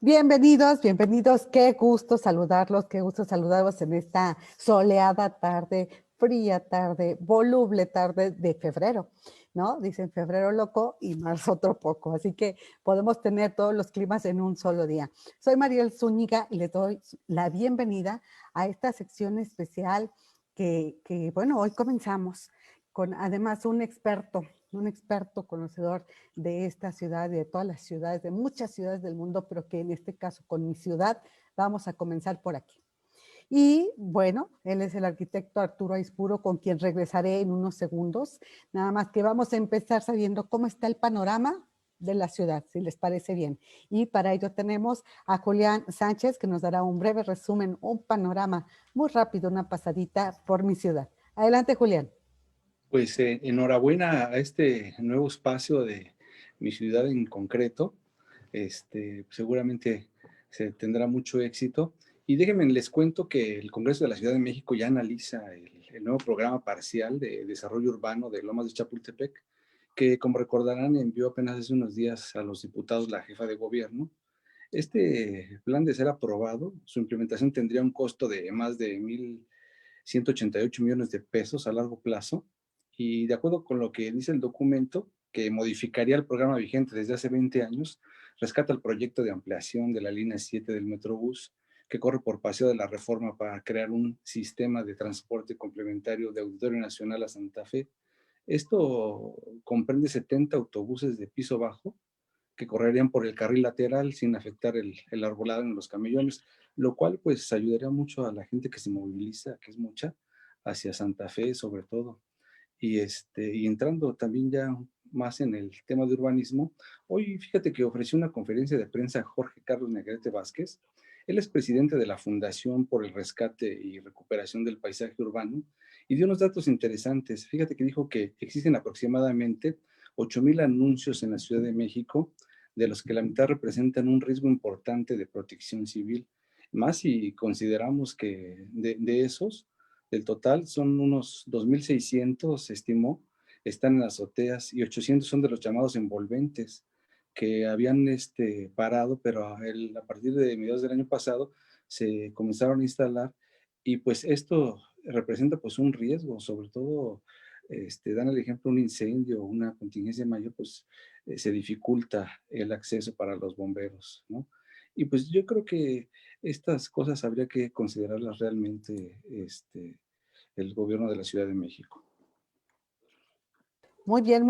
Bienvenidos, bienvenidos. Qué gusto saludarlos en esta soleada tarde, fría tarde, voluble tarde de febrero, ¿no? Dicen febrero loco y marzo otro poco, así que podemos tener todos los climas en un solo día. Soy Mariel Zúñiga y les doy la bienvenida a esta sección especial que bueno, hoy comenzamos con además un experto conocedor de esta ciudad y de todas las ciudades, de muchas ciudades del mundo, pero que en este caso con mi ciudad vamos a comenzar por aquí. Y bueno, él es el arquitecto Arturo Aispuro, con quien regresaré en unos segundos. Nada más que vamos a empezar sabiendo cómo está el panorama de la ciudad, si les parece bien. Y para ello tenemos a Julián Sánchez, que nos dará un breve resumen, un panorama muy rápido, una pasadita por mi ciudad. Adelante, Julián. Pues enhorabuena a este nuevo espacio de mi ciudad en concreto. Seguramente se tendrá mucho éxito. Y déjenme les cuento que el Congreso de la Ciudad de México ya analiza el nuevo programa parcial de desarrollo urbano de Lomas de Chapultepec, que como recordarán envió apenas hace unos días a los diputados la jefa de gobierno. Este plan, de ser aprobado, su implementación tendría un costo de más de 1.188 millones de pesos a largo plazo, y de acuerdo con lo que dice el documento, que modificaría el programa vigente desde hace 20 años, rescata el proyecto de ampliación de la línea 7 del Metrobús, que corre por Paseo de la Reforma para crear un sistema de transporte complementario de Auditorio Nacional a Santa Fe. Esto comprende 70 autobuses de piso bajo que correrían por el carril lateral sin afectar el arbolado en los camellones, lo cual pues ayudaría mucho a la gente que se moviliza, que es mucha, hacia Santa Fe sobre todo. Y entrando también ya más en el tema de urbanismo, hoy fíjate que ofreció una conferencia de prensa Jorge Carlos Negrete Vázquez. Él es presidente de la Fundación por el Rescate y Recuperación del Paisaje Urbano y dio unos datos interesantes. Fíjate que dijo que existen aproximadamente 8,000 anuncios en la Ciudad de México, de los que la mitad representan un riesgo importante de protección civil. Más si consideramos que de esos, del total, son unos 2,600, se estimó, están en azoteas, y 800 son de los llamados envolventes, que habían parado, pero a partir de mediados del año pasado se comenzaron a instalar, y pues esto representa pues un riesgo, sobre todo dan el ejemplo un incendio o una contingencia mayor, pues se dificulta el acceso para los bomberos, ¿no? Y pues yo creo que estas cosas habría que considerarlas realmente el gobierno de la Ciudad de México. Muy bien,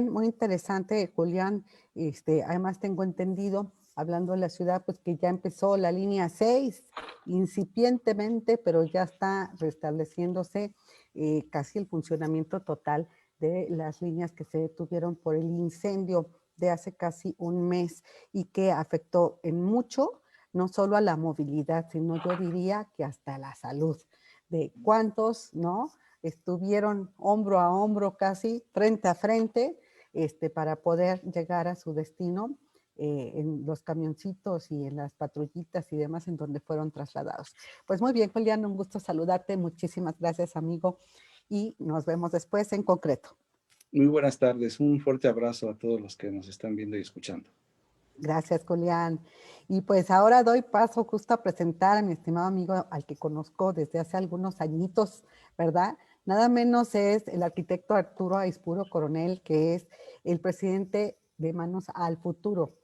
muy interesante, Julián. Además tengo entendido, hablando de la ciudad, pues que ya empezó la línea 6, incipientemente, pero ya está restableciéndose casi el funcionamiento total de las líneas que se detuvieron por el incendio de hace casi un mes y que afectó en mucho, no solo a la movilidad, sino yo diría que hasta la salud de cuántos, ¿no? Estuvieron hombro a hombro casi, frente a frente, para poder llegar a su destino en los camioncitos y en las patrullitas y demás en donde fueron trasladados. Pues muy bien, Julián, un gusto saludarte. Muchísimas gracias, amigo, y nos vemos después en concreto. Muy buenas tardes, un fuerte abrazo a todos los que nos están viendo y escuchando. Gracias, Julián. Y pues ahora doy paso justo a presentar a mi estimado amigo al que conozco desde hace algunos añitos, ¿verdad? Nada menos es el arquitecto Arturo Aispuro Coronel, que es el presidente de Manos al Futuro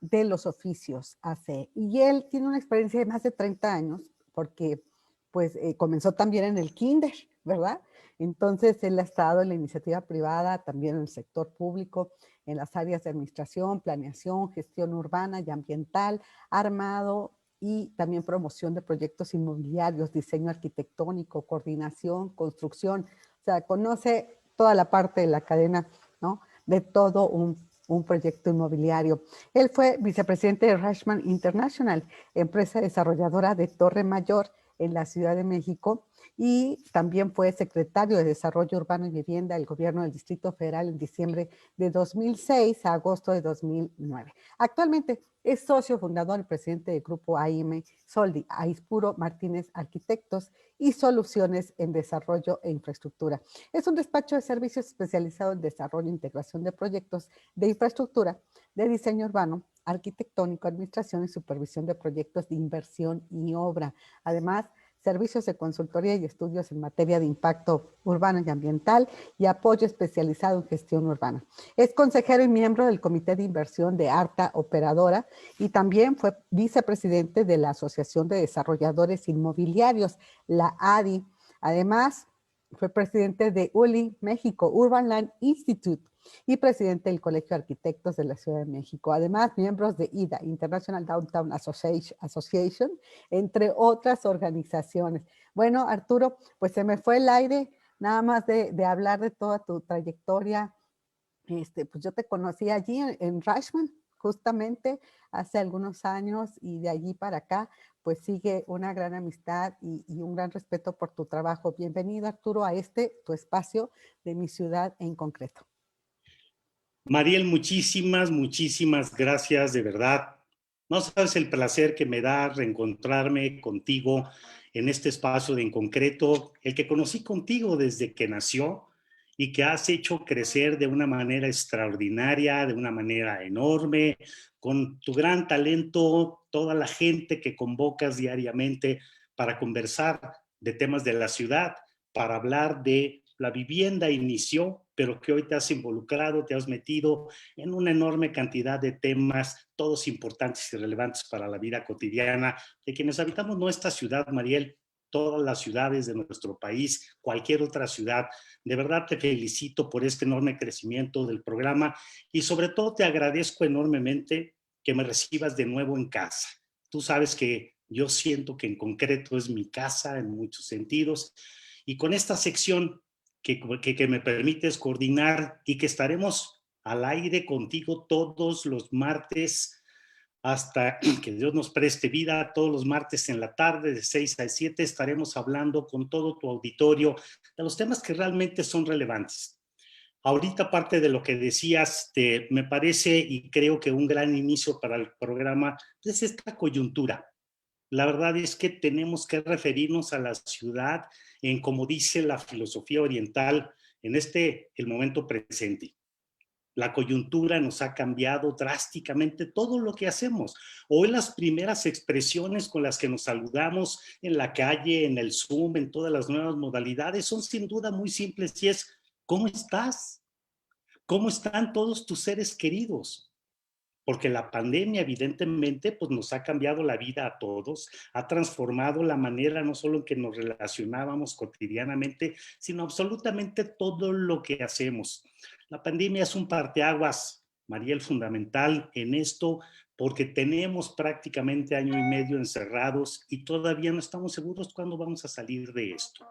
de los Oficios AC. Y él tiene una experiencia de más de 30 años, porque pues comenzó también en el kinder, ¿verdad? Entonces él ha estado en la iniciativa privada, también en el sector público, en las áreas de administración, planeación, gestión urbana y ambiental, armado y también promoción de proyectos inmobiliarios, diseño arquitectónico, coordinación, construcción. O sea, conoce toda la parte de la cadena, ¿no? De todo un proyecto inmobiliario. Él fue vicepresidente de Rashman International, empresa desarrolladora de Torre Mayor en la Ciudad de México, y también fue secretario de Desarrollo Urbano y Vivienda del Gobierno del Distrito Federal en diciembre de 2006 a agosto de 2009. Actualmente Es socio fundador y presidente del grupo AIM Soldi, Aispuro Martínez Arquitectos y Soluciones en Desarrollo e Infraestructura. Es un despacho de servicios especializado en desarrollo e integración de proyectos de infraestructura, de diseño urbano, arquitectónico, administración y supervisión de proyectos de inversión y obra. Además, servicios de consultoría y estudios en materia de impacto urbano y ambiental y apoyo especializado en gestión urbana. Es consejero y miembro del Comité de Inversión de Arta Operadora y también fue vicepresidente de la Asociación de Desarrolladores Inmobiliarios, la ADI. Además, fue presidente de ULI México, Urban Land Institute, y presidente del Colegio de Arquitectos de la Ciudad de México. Además, miembros de IDA, International Downtown Association, entre otras organizaciones. Bueno, Arturo, pues se me fue el aire nada más de hablar de toda tu trayectoria. Pues yo te conocí allí en Rashman, justamente hace algunos años, y de allí para acá, pues sigue una gran amistad y un gran respeto por tu trabajo. Bienvenido, Arturo, a tu espacio de mi ciudad en concreto. Mariel, muchísimas gracias, de verdad. No sabes el placer que me da reencontrarme contigo en este espacio de En Concreto, el que conocí contigo desde que nació y que has hecho crecer de una manera extraordinaria, de una manera enorme, con tu gran talento, toda la gente que convocas diariamente para conversar de temas de la ciudad, para hablar de la vivienda inició, pero que hoy te has involucrado, te has metido en una enorme cantidad de temas, todos importantes y relevantes para la vida cotidiana de quienes habitamos nuestra ciudad, Mariel, todas las ciudades de nuestro país, cualquier otra ciudad. De verdad te felicito por este enorme crecimiento del programa y sobre todo te agradezco enormemente que me recibas de nuevo en casa. Tú sabes que yo siento que En Concreto es mi casa en muchos sentidos y con esta sección que me permites coordinar y que estaremos al aire contigo todos los martes hasta que Dios nos preste vida. Todos los martes en la tarde de 6 a 7 estaremos hablando con todo tu auditorio de los temas que realmente son relevantes. Ahorita parte de lo que decías, me parece y creo que un gran inicio para el programa es esta coyuntura. La verdad es que tenemos que referirnos a la ciudad en, como dice la filosofía oriental, en el momento presente. La coyuntura nos ha cambiado drásticamente todo lo que hacemos. Hoy las primeras expresiones con las que nos saludamos en la calle, en el Zoom, en todas las nuevas modalidades, son sin duda muy simples y es, ¿cómo estás? ¿Cómo están todos tus seres queridos? Porque la pandemia evidentemente pues nos ha cambiado la vida a todos, ha transformado la manera no solo en que nos relacionábamos cotidianamente, sino absolutamente todo lo que hacemos. La pandemia es un parteaguas, Mariel, fundamental en esto, porque tenemos prácticamente año y medio encerrados y todavía no estamos seguros cuándo vamos a salir de esto.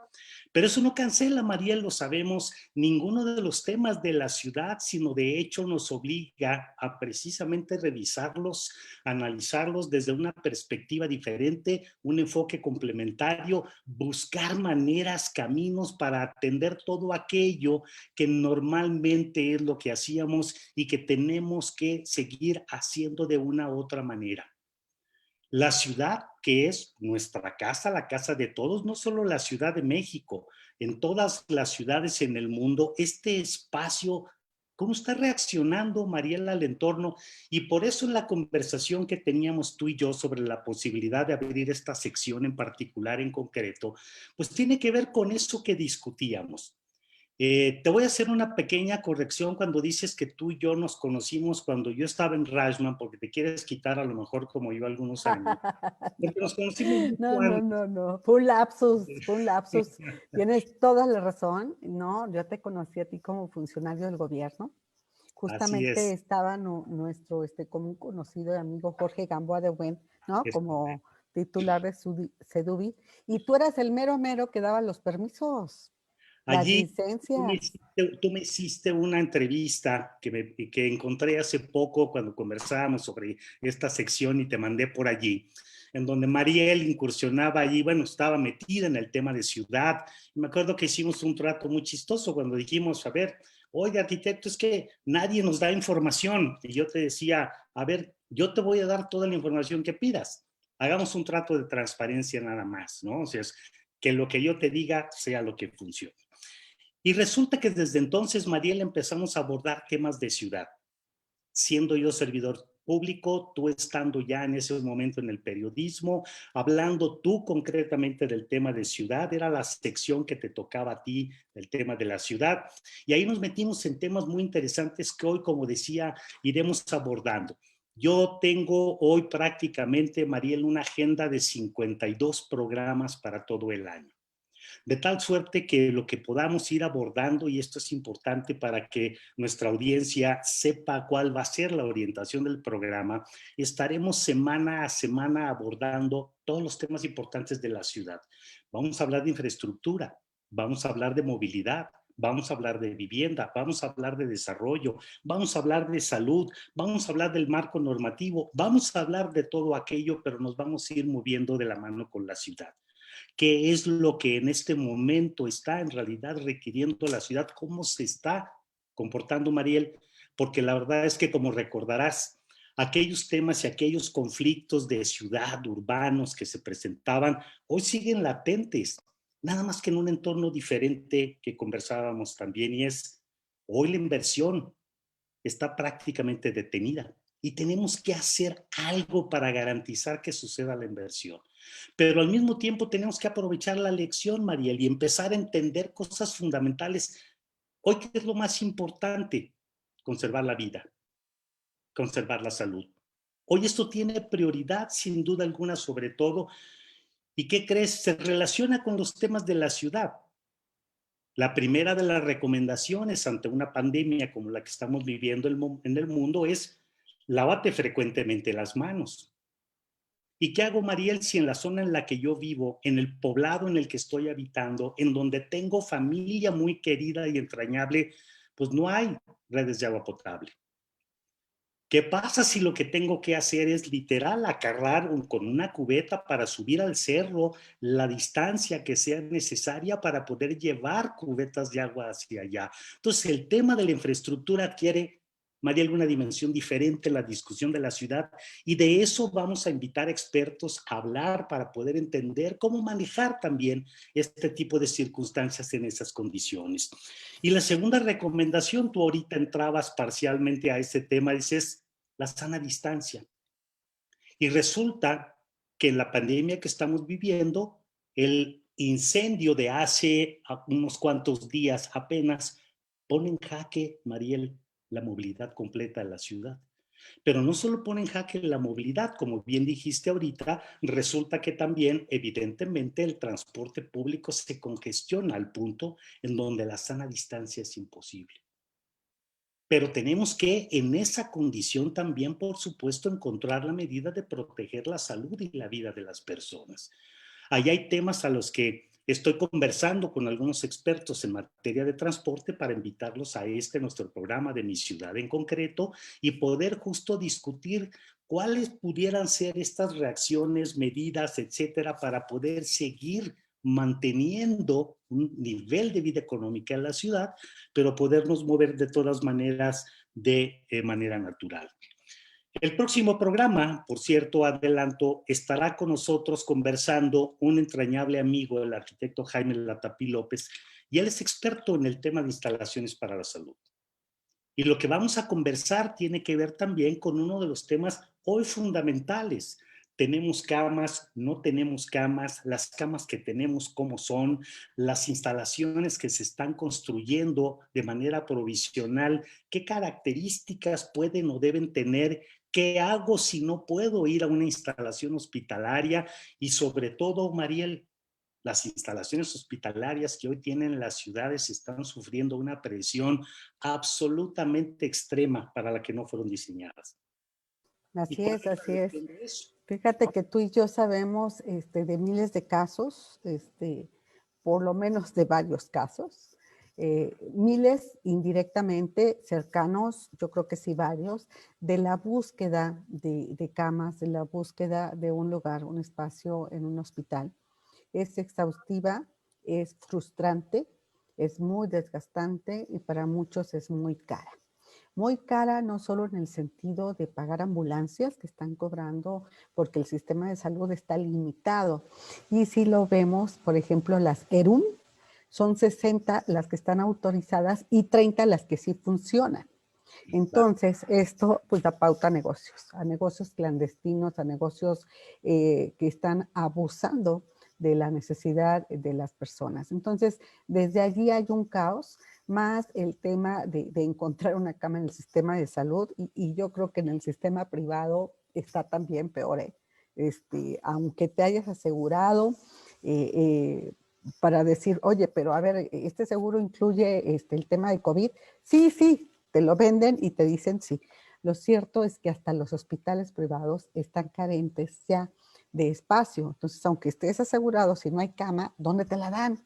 Pero eso no cancela, Mariel, lo sabemos, ninguno de los temas de la ciudad, sino de hecho nos obliga a precisamente revisarlos, analizarlos desde una perspectiva diferente, un enfoque complementario, buscar maneras, caminos para atender todo aquello que normalmente es lo que hacíamos y que tenemos que seguir haciendo de una u otra manera. La ciudad, que es nuestra casa, la casa de todos, no solo la Ciudad de México, en todas las ciudades en el mundo, este espacio, ¿cómo está reaccionando, Mariela, al entorno? Y por eso en la conversación que teníamos tú y yo sobre la posibilidad de abrir esta sección en particular, en concreto, pues tiene que ver con eso que discutíamos. Te voy a hacer una pequeña corrección cuando dices que tú y yo nos conocimos cuando yo estaba en Rashman, porque te quieres quitar a lo mejor como yo algunos años. Porque nos conocimos No, mucho no, antes. no, no. Fue un lapsus, fue un lapsus. Tienes toda la razón. No, yo te conocí a ti como funcionario del gobierno. Así Justamente es. estaba nuestro común conocido y amigo Jorge Gamboa de Buen, ¿no? Es Como titular de Sedubi. Y tú eras el mero mero que daba los permisos, las allí licencias. tú me hiciste una entrevista que encontré hace poco cuando conversábamos sobre esta sección y te mandé por allí, en donde Mariel incursionaba allí, bueno, estaba metida en el tema de ciudad. Y me acuerdo que hicimos un trato muy chistoso cuando dijimos, a ver, oye, arquitecto, es que nadie nos da información. Y yo te decía, a ver, yo te voy a dar toda la información que pidas. Hagamos un trato de transparencia nada más, ¿no? O sea, es que lo que yo te diga sea lo que funcione. Y resulta que desde entonces, Mariel, empezamos a abordar temas de ciudad. Siendo yo servidor público, tú estando ya en ese momento en el periodismo, hablando tú concretamente del tema de ciudad, era la sección que te tocaba a ti, el tema de la ciudad. Y ahí nos metimos en temas muy interesantes que hoy, como decía, iremos abordando. Yo tengo hoy prácticamente, Mariel, una agenda de 52 programas para todo el año. De tal suerte que lo que podamos ir abordando, y esto es importante para que nuestra audiencia sepa cuál va a ser la orientación del programa, estaremos semana a semana abordando todos los temas importantes de la ciudad. Vamos a hablar de infraestructura, vamos a hablar de movilidad, vamos a hablar de vivienda, vamos a hablar de desarrollo, vamos a hablar de salud, vamos a hablar del marco normativo, vamos a hablar de todo aquello, pero nos vamos a ir moviendo de la mano con la ciudad. ¿Qué es lo que en este momento está en realidad requiriendo la ciudad? ¿Cómo se está comportando, Mariel? Porque la verdad es que, como recordarás, aquellos temas y aquellos conflictos de ciudad, urbanos que se presentaban, hoy siguen latentes, nada más que en un entorno diferente que conversábamos también, y es hoy la inversión está prácticamente detenida y tenemos que hacer algo para garantizar que suceda la inversión. Pero al mismo tiempo tenemos que aprovechar la lección, Mariel, y empezar a entender cosas fundamentales. Hoy, ¿qué es lo más importante? Conservar la vida, conservar la salud. Hoy esto tiene prioridad, sin duda alguna, sobre todo. ¿Y qué crees? Se relaciona con los temas de la ciudad. La primera de las recomendaciones ante una pandemia como la que estamos viviendo en el mundo es lávate frecuentemente las manos. ¿Y qué hago, Mariel, si en la zona en la que yo vivo, en el poblado en el que estoy habitando, en donde tengo familia muy querida y entrañable, pues no hay redes de agua potable? ¿Qué pasa si lo que tengo que hacer es literal acarrar con una cubeta para subir al cerro la distancia que sea necesaria para poder llevar cubetas de agua hacia allá? Entonces, el tema de la infraestructura adquiere, María, alguna dimensión diferente en la discusión de la ciudad, y de eso vamos a invitar expertos a hablar para poder entender cómo manejar también este tipo de circunstancias en esas condiciones. Y la segunda recomendación, tú ahorita entrabas parcialmente a ese tema, dices, la sana distancia. Y resulta que en la pandemia que estamos viviendo, el incendio de hace unos cuantos días apenas pone en jaque, Mariel, la movilidad completa de la ciudad. Pero no solo pone en jaque la movilidad, como bien dijiste ahorita, resulta que también, evidentemente, el transporte público se congestiona al punto en donde la sana distancia es imposible. Pero tenemos que, en esa condición también, por supuesto, encontrar la medida de proteger la salud y la vida de las personas. Ahí hay temas a los que estoy conversando con algunos expertos en materia de transporte para invitarlos a nuestro programa de Mi Ciudad en concreto, y poder justo discutir cuáles pudieran ser estas reacciones, medidas, etcétera, para poder seguir manteniendo un nivel de vida económica en la ciudad, pero podernos mover de todas maneras de manera natural. El próximo programa, por cierto, adelanto, estará con nosotros conversando un entrañable amigo, el arquitecto Jaime Latapí López, y él es experto en el tema de instalaciones para la salud. Y lo que vamos a conversar tiene que ver también con uno de los temas hoy fundamentales. ¿Tenemos camas? ¿No tenemos camas? Las camas que tenemos, ¿cómo son? Las instalaciones que se están construyendo de manera provisional, ¿qué características pueden o deben tener? ¿Qué hago si no puedo ir a una instalación hospitalaria? Y sobre todo, Mariel, las instalaciones hospitalarias que hoy tienen las ciudades están sufriendo una presión absolutamente extrema para la que no fueron diseñadas. Así es, así es. Fíjate que tú y yo sabemos de miles de casos, por lo menos de varios casos, miles indirectamente cercanos, yo creo que sí varios, de la búsqueda de camas, de la búsqueda de un lugar, un espacio en un hospital. Es exhaustiva, es frustrante, es muy desgastante y para muchos es muy cara. Muy cara no solo en el sentido de pagar ambulancias que están cobrando porque el sistema de salud está limitado. Y si lo vemos, por ejemplo, las ERUM, son 60 las que están autorizadas y 30 las que sí funcionan. Entonces, esto pues da pauta a negocios clandestinos, a negocios que están abusando de la necesidad de las personas. Entonces, desde allí hay un caos, más el tema de encontrar una cama en el sistema de salud y yo creo que en el sistema privado está también peor, ¿eh? Aunque te hayas asegurado para decir, oye, pero a ver, este seguro incluye el tema de COVID. Sí, sí, te lo venden y te dicen sí. Lo cierto es que hasta los hospitales privados están carentes ya de espacio. Entonces, aunque estés asegurado, si no hay cama, ¿dónde te la dan?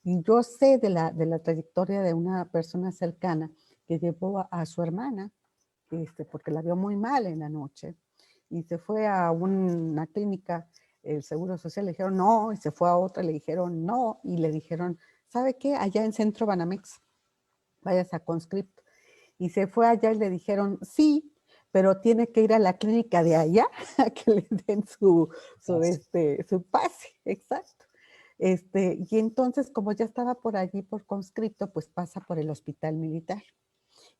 Y yo sé de la trayectoria de una persona cercana que llevó a su hermana, porque la vio muy mal en la noche, y se fue a una clínica, el Seguro Social le dijeron no, y se fue a otra, le dijeron no, y le dijeron, ¿sabe qué? Allá en Centro Banamex, vayas a Conscript. Y se fue allá y le dijeron, sí, pero tiene que ir a la clínica de allá a que le den su pase, exacto. Y entonces, como ya estaba por allí por conscripto, pues pasa por el hospital militar.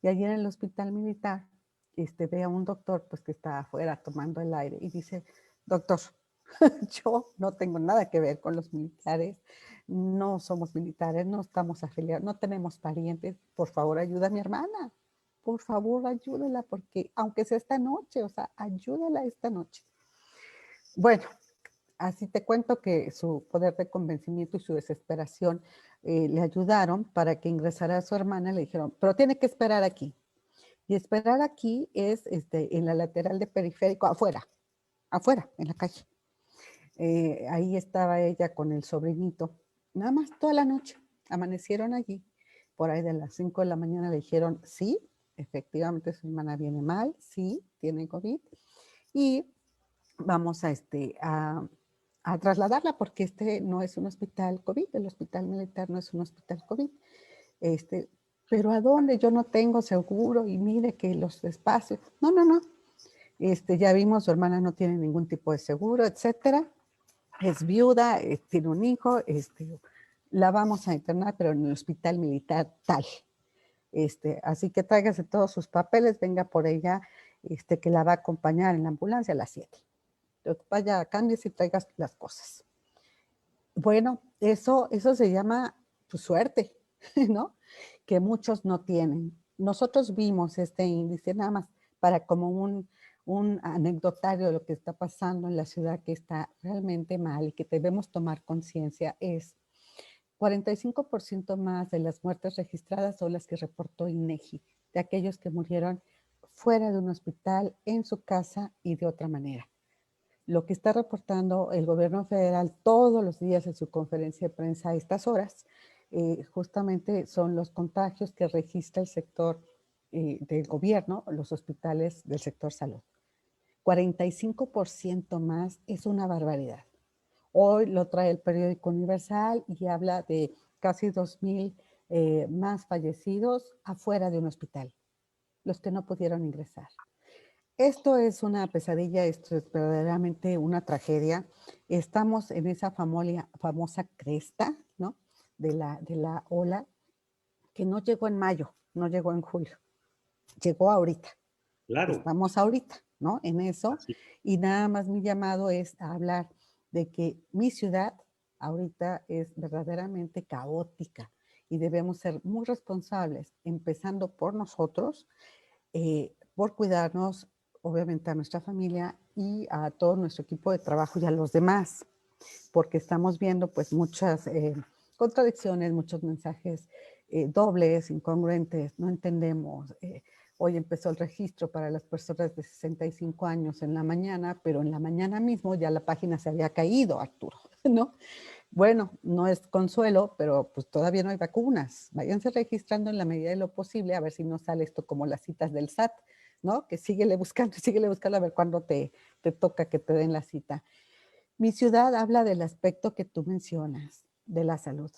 Y allí en el hospital militar, ve a un doctor, pues que está afuera tomando el aire y dice, doctor, yo no tengo nada que ver con los militares, no somos militares, no estamos afiliados, no tenemos parientes, por favor ayuda a mi hermana, por favor ayúdela, porque aunque sea esta noche, o sea, ayúdala esta noche. Bueno, así te cuento que su poder de convencimiento y su desesperación le ayudaron para que ingresara a su hermana, le dijeron, pero tiene que esperar aquí. Y esperar aquí es en la lateral de periférico, afuera, en la calle. Ahí estaba ella con el sobrinito, nada más toda la noche. Amanecieron allí, por ahí de las 5 de la mañana le dijeron, sí, efectivamente su hermana viene mal, sí, tiene COVID, y vamos a trasladarla porque no es un hospital COVID, el hospital militar no es un hospital COVID. Este, pero ¿a dónde? Yo no tengo seguro y mire que los espacios, no, no, no. Ya vimos, su hermana no tiene ningún tipo de seguro, etcétera. Es viuda, tiene un hijo, la vamos a internar, pero en el hospital militar tal. Así que tráigase todos sus papeles, venga por ella, que la va a acompañar en la ambulancia a las 7. Entonces, vaya, cámbiese y traigas las cosas. Bueno, eso se llama pues, suerte, ¿no? Que muchos no tienen. Nosotros vimos este índice nada más para como un anecdotario de lo que está pasando en la ciudad que está realmente mal y que debemos tomar conciencia es 45% más de las muertes registradas son las que reportó INEGI, de aquellos que murieron fuera de un hospital, en su casa y de otra manera. Lo que está reportando el gobierno federal todos los días en su conferencia de prensa a estas horas, justamente son los contagios que registra el sector del gobierno, los hospitales del sector salud. 45% más es una barbaridad. Hoy lo trae el periódico Universal y habla de casi 2,000 más fallecidos afuera de un hospital, los que no pudieron ingresar. Esto es una pesadilla, esto es verdaderamente una tragedia. Estamos en esa famosa cresta, ¿no? De la ola que no llegó en mayo, no llegó en julio, llegó ahorita. Claro. Estamos ahorita, ¿no? En eso. Así. Y nada más mi llamado es a hablar de que mi ciudad ahorita es verdaderamente caótica y debemos ser muy responsables, empezando por nosotros, por cuidarnos, obviamente a nuestra familia y a todo nuestro equipo de trabajo y a los demás, porque estamos viendo pues muchas contradicciones, muchos mensajes dobles, incongruentes, no entendemos. Hoy empezó el registro para las personas de 65 años en la mañana, pero en la mañana mismo ya la página se había caído, Arturo, ¿no? Bueno, no es consuelo, pero pues todavía no hay vacunas. Váyanse registrando en la medida de lo posible, a ver si no sale esto como las citas del SAT, ¿no? Que síguele buscando a ver cuándo te toca que te den la cita. Mi ciudad habla del aspecto que tú mencionas, de la salud.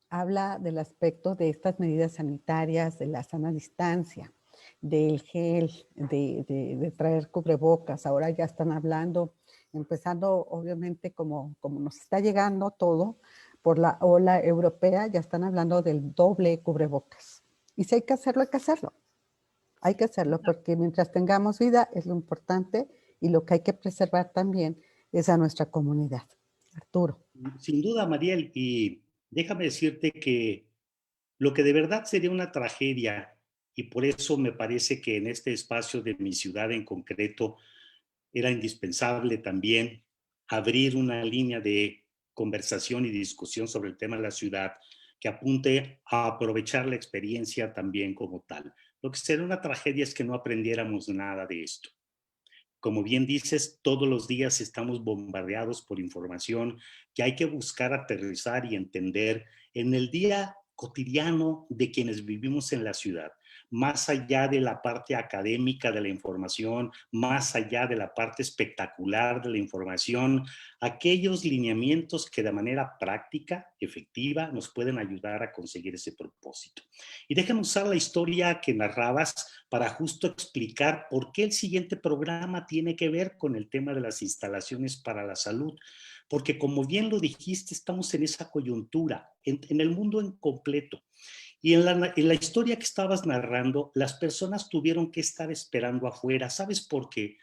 Habla del aspecto de estas medidas sanitarias, de la sana distancia. del gel, de traer cubrebocas. Ahora ya están hablando, empezando obviamente como nos está llegando todo por la ola europea, ya están hablando del doble cubrebocas. Y si hay que hacerlo, hay que hacerlo. Hay que hacerlo porque mientras tengamos vida es lo importante y lo que hay que preservar también es a nuestra comunidad. Arturo. Sin duda, Mariel, y déjame decirte que lo que de verdad sería una tragedia, y por eso me parece que en este espacio de mi ciudad en concreto era indispensable también abrir una línea de conversación y discusión sobre el tema de la ciudad que apunte a aprovechar la experiencia también como tal. Lo que sería una tragedia es que no aprendiéramos nada de esto. Como bien dices, todos los días estamos bombardeados por información que hay que buscar aterrizar y entender en el día cotidiano de quienes vivimos en la ciudad, más allá de la parte académica de la información, más allá de la parte espectacular de la información, aquellos lineamientos que de manera práctica, efectiva, nos pueden ayudar a conseguir ese propósito. Y déjame usar la historia que narrabas para justo explicar por qué el siguiente programa tiene que ver con el tema de las instalaciones para la salud. Porque como bien lo dijiste, estamos en esa coyuntura, en el mundo en completo. Y en la historia que estabas narrando, las personas tuvieron que estar esperando afuera. ¿Sabes por qué?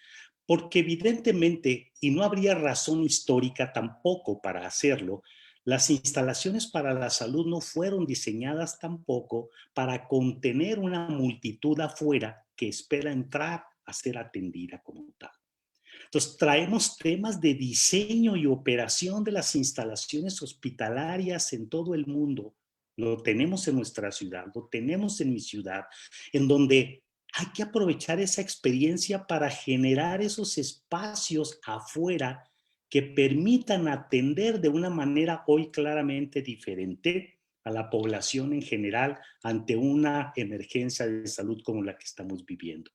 Porque evidentemente, y no habría razón histórica tampoco para hacerlo, las instalaciones para la salud no fueron diseñadas tampoco para contener una multitud afuera que espera entrar a ser atendida como tal. Entonces, traemos temas de diseño y operación de las instalaciones hospitalarias en todo el mundo. Lo tenemos en nuestra ciudad, lo tenemos en mi ciudad, en donde hay que aprovechar esa experiencia para generar esos espacios afuera que permitan atender de una manera hoy claramente diferente a la población en general ante una emergencia de salud como la que estamos viviendo.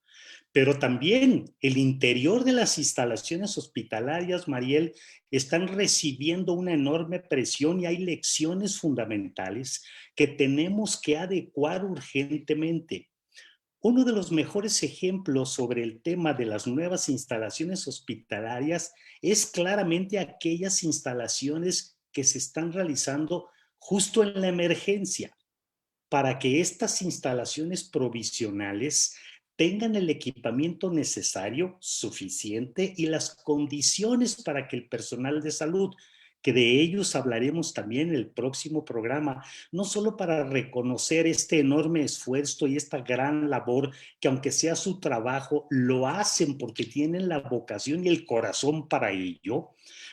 Pero también el interior de las instalaciones hospitalarias, Mariel, están recibiendo una enorme presión y hay lecciones fundamentales que tenemos que adecuar urgentemente. Uno de los mejores ejemplos sobre el tema de las nuevas instalaciones hospitalarias es claramente aquellas instalaciones que se están realizando justo en la emergencia, para que estas instalaciones provisionales tengan el equipamiento necesario, suficiente y las condiciones para que el personal de salud, que de ellos hablaremos también en el próximo programa, no solo para reconocer este enorme esfuerzo y esta gran labor que aunque sea su trabajo, lo hacen porque tienen la vocación y el corazón para ello,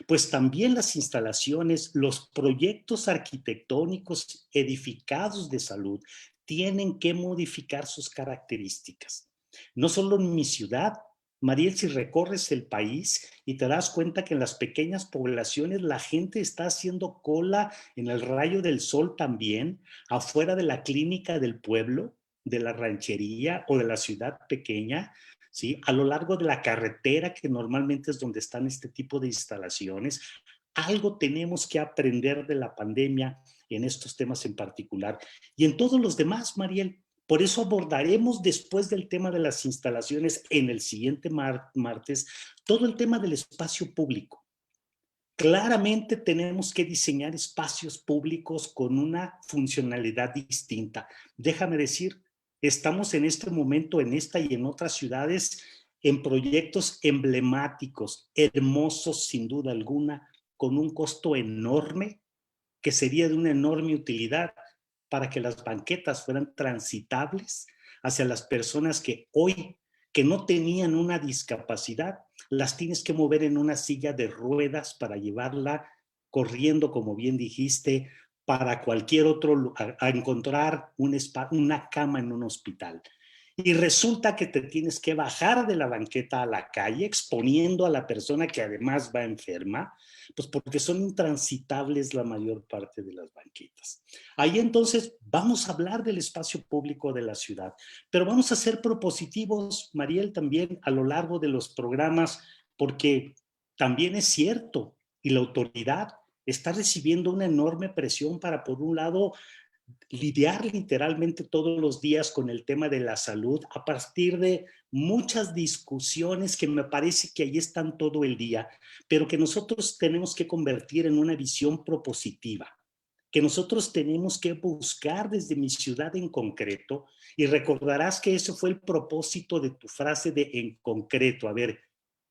pues también las instalaciones, los proyectos arquitectónicos edificados de salud tienen que modificar sus características. No solo en mi ciudad, Mariel, si recorres el país y te das cuenta que en las pequeñas poblaciones la gente está haciendo cola en el rayo del sol también, afuera de la clínica del pueblo, de la ranchería o de la ciudad pequeña, ¿sí? A lo largo de la carretera, que normalmente es donde están este tipo de instalaciones. Algo tenemos que aprender de la pandemia en estos temas en particular y en todos los demás, Mariel. Por eso abordaremos después del tema de las instalaciones en el siguiente martes todo el tema del espacio público. Claramente tenemos que diseñar espacios públicos con una funcionalidad distinta. Déjame decir, estamos en este momento, en esta y en otras ciudades, en proyectos emblemáticos, hermosos sin duda alguna, con un costo enorme, que sería de una enorme utilidad para que las banquetas fueran transitables hacia las personas que hoy, que no tenían una discapacidad, las tienes que mover en una silla de ruedas para llevarla corriendo, como bien dijiste, para cualquier otro lugar, a encontrar una cama en un hospital. Y resulta que te tienes que bajar de la banqueta a la calle, exponiendo a la persona que además va enferma, pues porque son intransitables la mayor parte de las banquetas. Ahí entonces vamos a hablar del espacio público de la ciudad, pero vamos a ser propositivos, Mariel, también a lo largo de los programas, porque también es cierto, y la autoridad está recibiendo una enorme presión para, por un lado, lidiar literalmente todos los días con el tema de la salud a partir de muchas discusiones que me parece que ahí están todo el día, pero que nosotros tenemos que convertir en una visión propositiva, que nosotros tenemos que buscar desde mi ciudad en concreto, y recordarás que ese fue el propósito de tu frase de en concreto. A ver,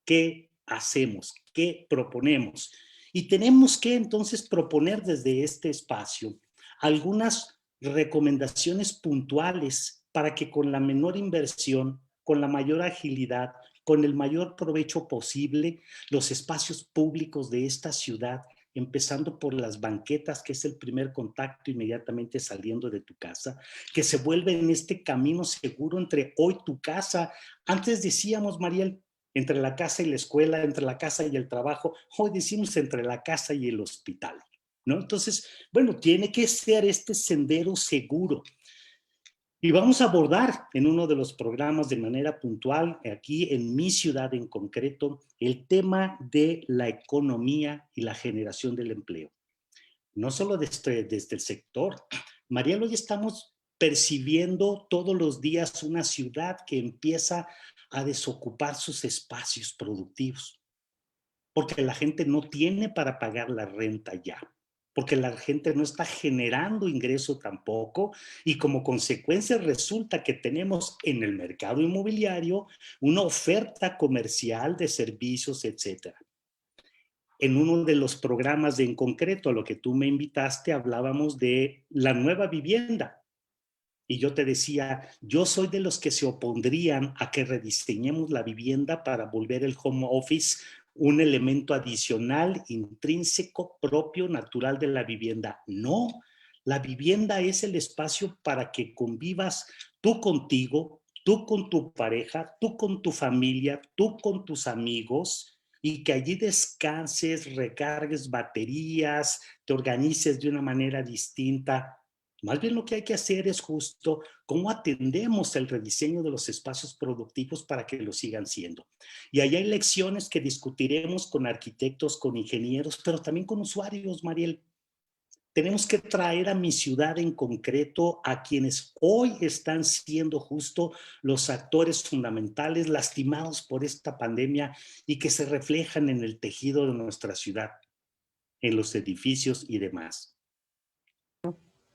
¿qué hacemos? ¿Qué proponemos? Y tenemos que entonces proponer desde este espacio algunas recomendaciones puntuales para que con la menor inversión, con la mayor agilidad, con el mayor provecho posible, los espacios públicos de esta ciudad, empezando por las banquetas, que es el primer contacto inmediatamente saliendo de tu casa, que se vuelve en este camino seguro entre hoy tu casa. Antes decíamos, Mariel, entre la casa y la escuela, entre la casa y el trabajo. Hoy decimos entre la casa y el hospital, ¿no? Entonces, bueno, tiene que ser este sendero seguro. Y vamos a abordar en uno de los programas de manera puntual, aquí en mi ciudad en concreto, el tema de la economía y la generación del empleo. No solo desde el sector. Mariel, hoy estamos percibiendo todos los días una ciudad que empieza a desocupar sus espacios productivos, porque la gente no tiene para pagar la renta ya, porque la gente no está generando ingreso tampoco, y como consecuencia resulta que tenemos en el mercado inmobiliario una oferta comercial de servicios, etcétera. En uno de los programas en concreto a lo que tú me invitaste, hablábamos de la nueva vivienda. Y yo te decía, yo soy de los que se opondrían a que rediseñemos la vivienda para volver el home office un elemento adicional, intrínseco, propio, natural de la vivienda. No, la vivienda es el espacio para que convivas tú contigo, tú con tu pareja, tú con tu familia, tú con tus amigos, y que allí descanses, recargues baterías, te organices de una manera distinta. Más bien lo que hay que hacer es justo cómo atendemos el rediseño de los espacios productivos para que lo sigan siendo. Y ahí hay lecciones que discutiremos con arquitectos, con ingenieros, pero también con usuarios, Mariel. Tenemos que traer a mi ciudad en concreto a quienes hoy están siendo justo los actores fundamentales lastimados por esta pandemia y que se reflejan en el tejido de nuestra ciudad, en los edificios y demás.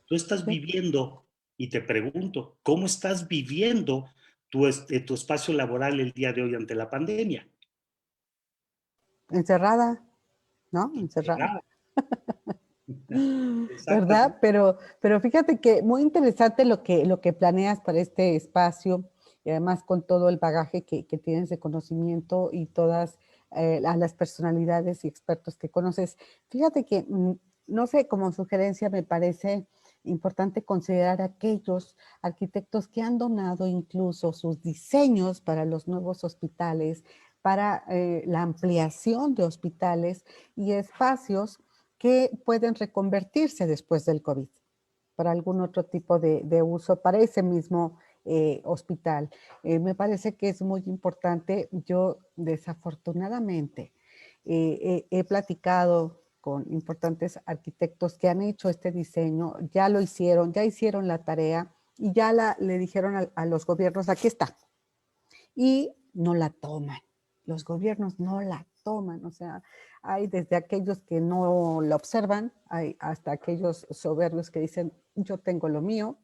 Tú estás viviendo, y te pregunto, ¿cómo estás viviendo tu espacio laboral el día de hoy ante la pandemia? Encerrada, ¿no? Encerrada. ¿Verdad? Exactamente. Pero fíjate que muy interesante lo que planeas para este espacio, y además con todo el bagaje que tienes de conocimiento y todas a las personalidades y expertos que conoces. Fíjate que, no sé, como sugerencia me parece importante considerar aquellos arquitectos que han donado incluso sus diseños para los nuevos hospitales, para la ampliación de hospitales y espacios que pueden reconvertirse después del COVID para algún otro tipo de uso para ese mismo hospital. Me parece que es muy importante. Yo desafortunadamente he platicado con importantes arquitectos que han hecho este diseño, ya lo hicieron, ya hicieron la tarea y ya le dijeron a los gobiernos, aquí está, y no la toman. Los gobiernos no la toman, o sea, hay desde aquellos que no la observan, hay hasta aquellos soberbios que dicen, yo tengo lo mío,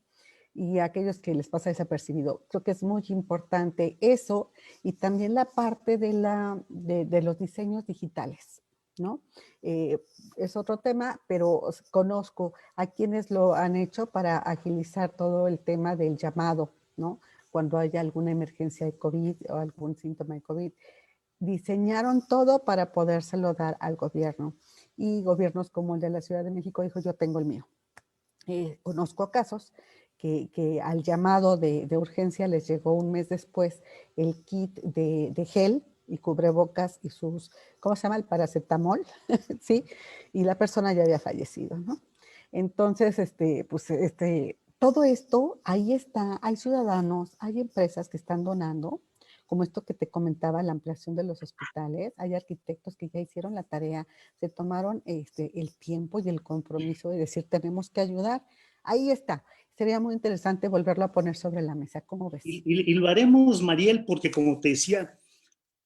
y aquellos que les pasa desapercibido. Creo que es muy importante eso y también la parte de los diseños digitales, ¿no? Es otro tema, pero conozco a quienes lo han hecho para agilizar todo el tema del llamado, ¿no? Cuando haya alguna emergencia de COVID o algún síntoma de COVID, diseñaron todo para podérselo dar al gobierno. Y gobiernos como el de la Ciudad de México dijo, yo tengo el mío. Conozco casos que al llamado de urgencia les llegó un mes después el kit de gel y cubrebocas y sus, ¿cómo se llama? El paracetamol, ¿sí? Y la persona ya había fallecido, ¿no? Entonces, todo esto, ahí está, hay ciudadanos, hay empresas que están donando, como esto que te comentaba, la ampliación de los hospitales, hay arquitectos que ya hicieron la tarea, se tomaron el tiempo y el compromiso de decir, tenemos que ayudar. ahí está. Sería muy interesante volverlo a poner sobre la mesa. ¿Cómo ves? Y lo haremos, Mariel, porque como te decía,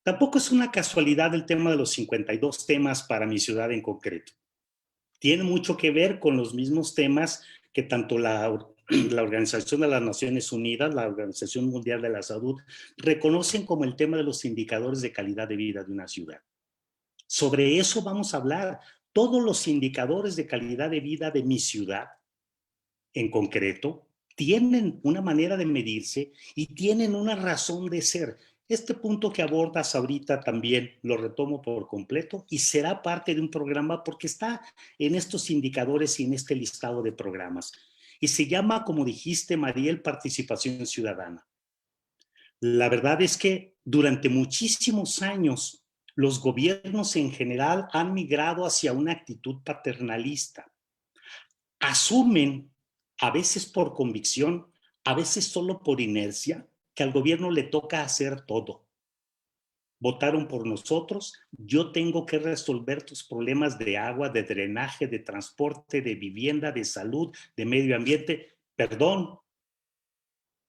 tampoco es una casualidad el tema de los 52 temas para mi ciudad en concreto. Tiene mucho que ver con los mismos temas que tanto la Organización de las Naciones Unidas, la Organización Mundial de la Salud, reconocen como el tema de los indicadores de calidad de vida de una ciudad. Sobre eso vamos a hablar. Todos los indicadores de calidad de vida de mi ciudad, en concreto, tienen una manera de medirse y tienen una razón de ser. Este punto que abordas ahorita también lo retomo por completo y será parte de un programa porque está en estos indicadores y en este listado de programas. Y se llama, como dijiste, Mariel, participación ciudadana. La verdad es que durante muchísimos años los gobiernos en general han migrado hacia una actitud paternalista. Asumen, a veces por convicción, a veces solo por inercia, que al gobierno le toca hacer todo. Votaron por nosotros, yo tengo que resolver tus problemas de agua, de drenaje, de transporte, de vivienda, de salud, de medio ambiente. Perdón,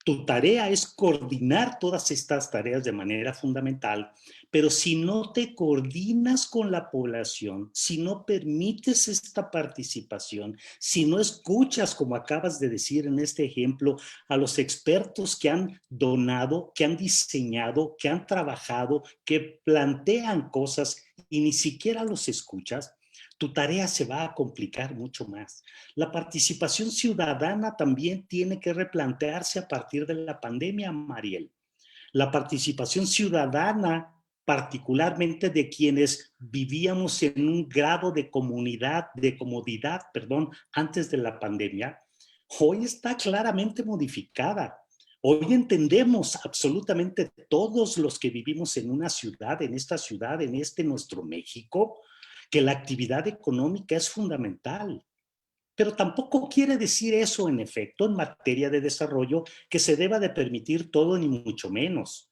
tu tarea es coordinar todas estas tareas de manera fundamental, pero si no te coordinas con la población, si no permites esta participación, si no escuchas, como acabas de decir en este ejemplo, a los expertos que han donado, que han diseñado, que han trabajado, que plantean cosas y ni siquiera los escuchas, tu tarea se va a complicar mucho más. La participación ciudadana también tiene que replantearse a partir de la pandemia, Mariel. La participación ciudadana, particularmente de quienes vivíamos en un grado de comodidad, antes de la pandemia, hoy está claramente modificada. Hoy entendemos absolutamente todos los que vivimos en una ciudad, en esta ciudad, en este nuestro México, que la actividad económica es fundamental. Pero tampoco quiere decir eso, en efecto, en materia de desarrollo, que se deba de permitir todo, ni mucho menos.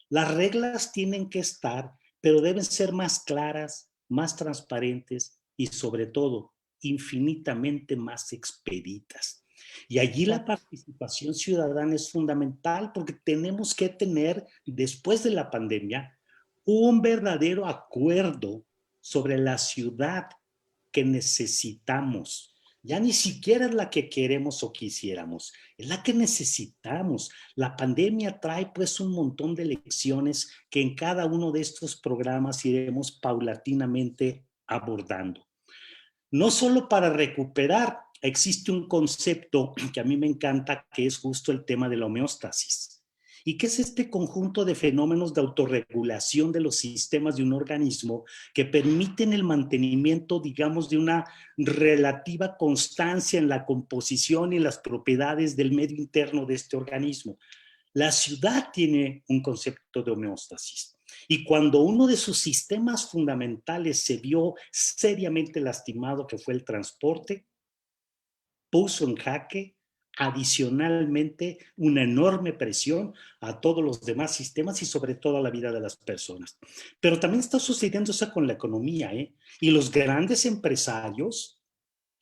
Las reglas tienen que estar, pero deben ser más claras, más transparentes y, sobre todo, infinitamente más expeditas. Y allí la participación ciudadana es fundamental porque tenemos que tener, después de la pandemia, un verdadero acuerdo sobre la ciudad que necesitamos. Ya ni siquiera es la que queremos o quisiéramos, es la que necesitamos. La pandemia trae pues un montón de lecciones que en cada uno de estos programas iremos paulatinamente abordando. No solo para recuperar, existe un concepto que a mí me encanta, que es justo el tema de la homeostasis. ¿Y qué es este conjunto de fenómenos de autorregulación de los sistemas de un organismo que permiten el mantenimiento, digamos, de una relativa constancia en la composición y las propiedades del medio interno de este organismo? La ciudad tiene un concepto de homeostasis. Y cuando uno de sus sistemas fundamentales se vio seriamente lastimado, que fue el transporte, puso en jaque adicionalmente una enorme presión a todos los demás sistemas y sobre todo a la vida de las personas. Pero también está sucediendo eso con la economía, ¿eh? Y los grandes empresarios,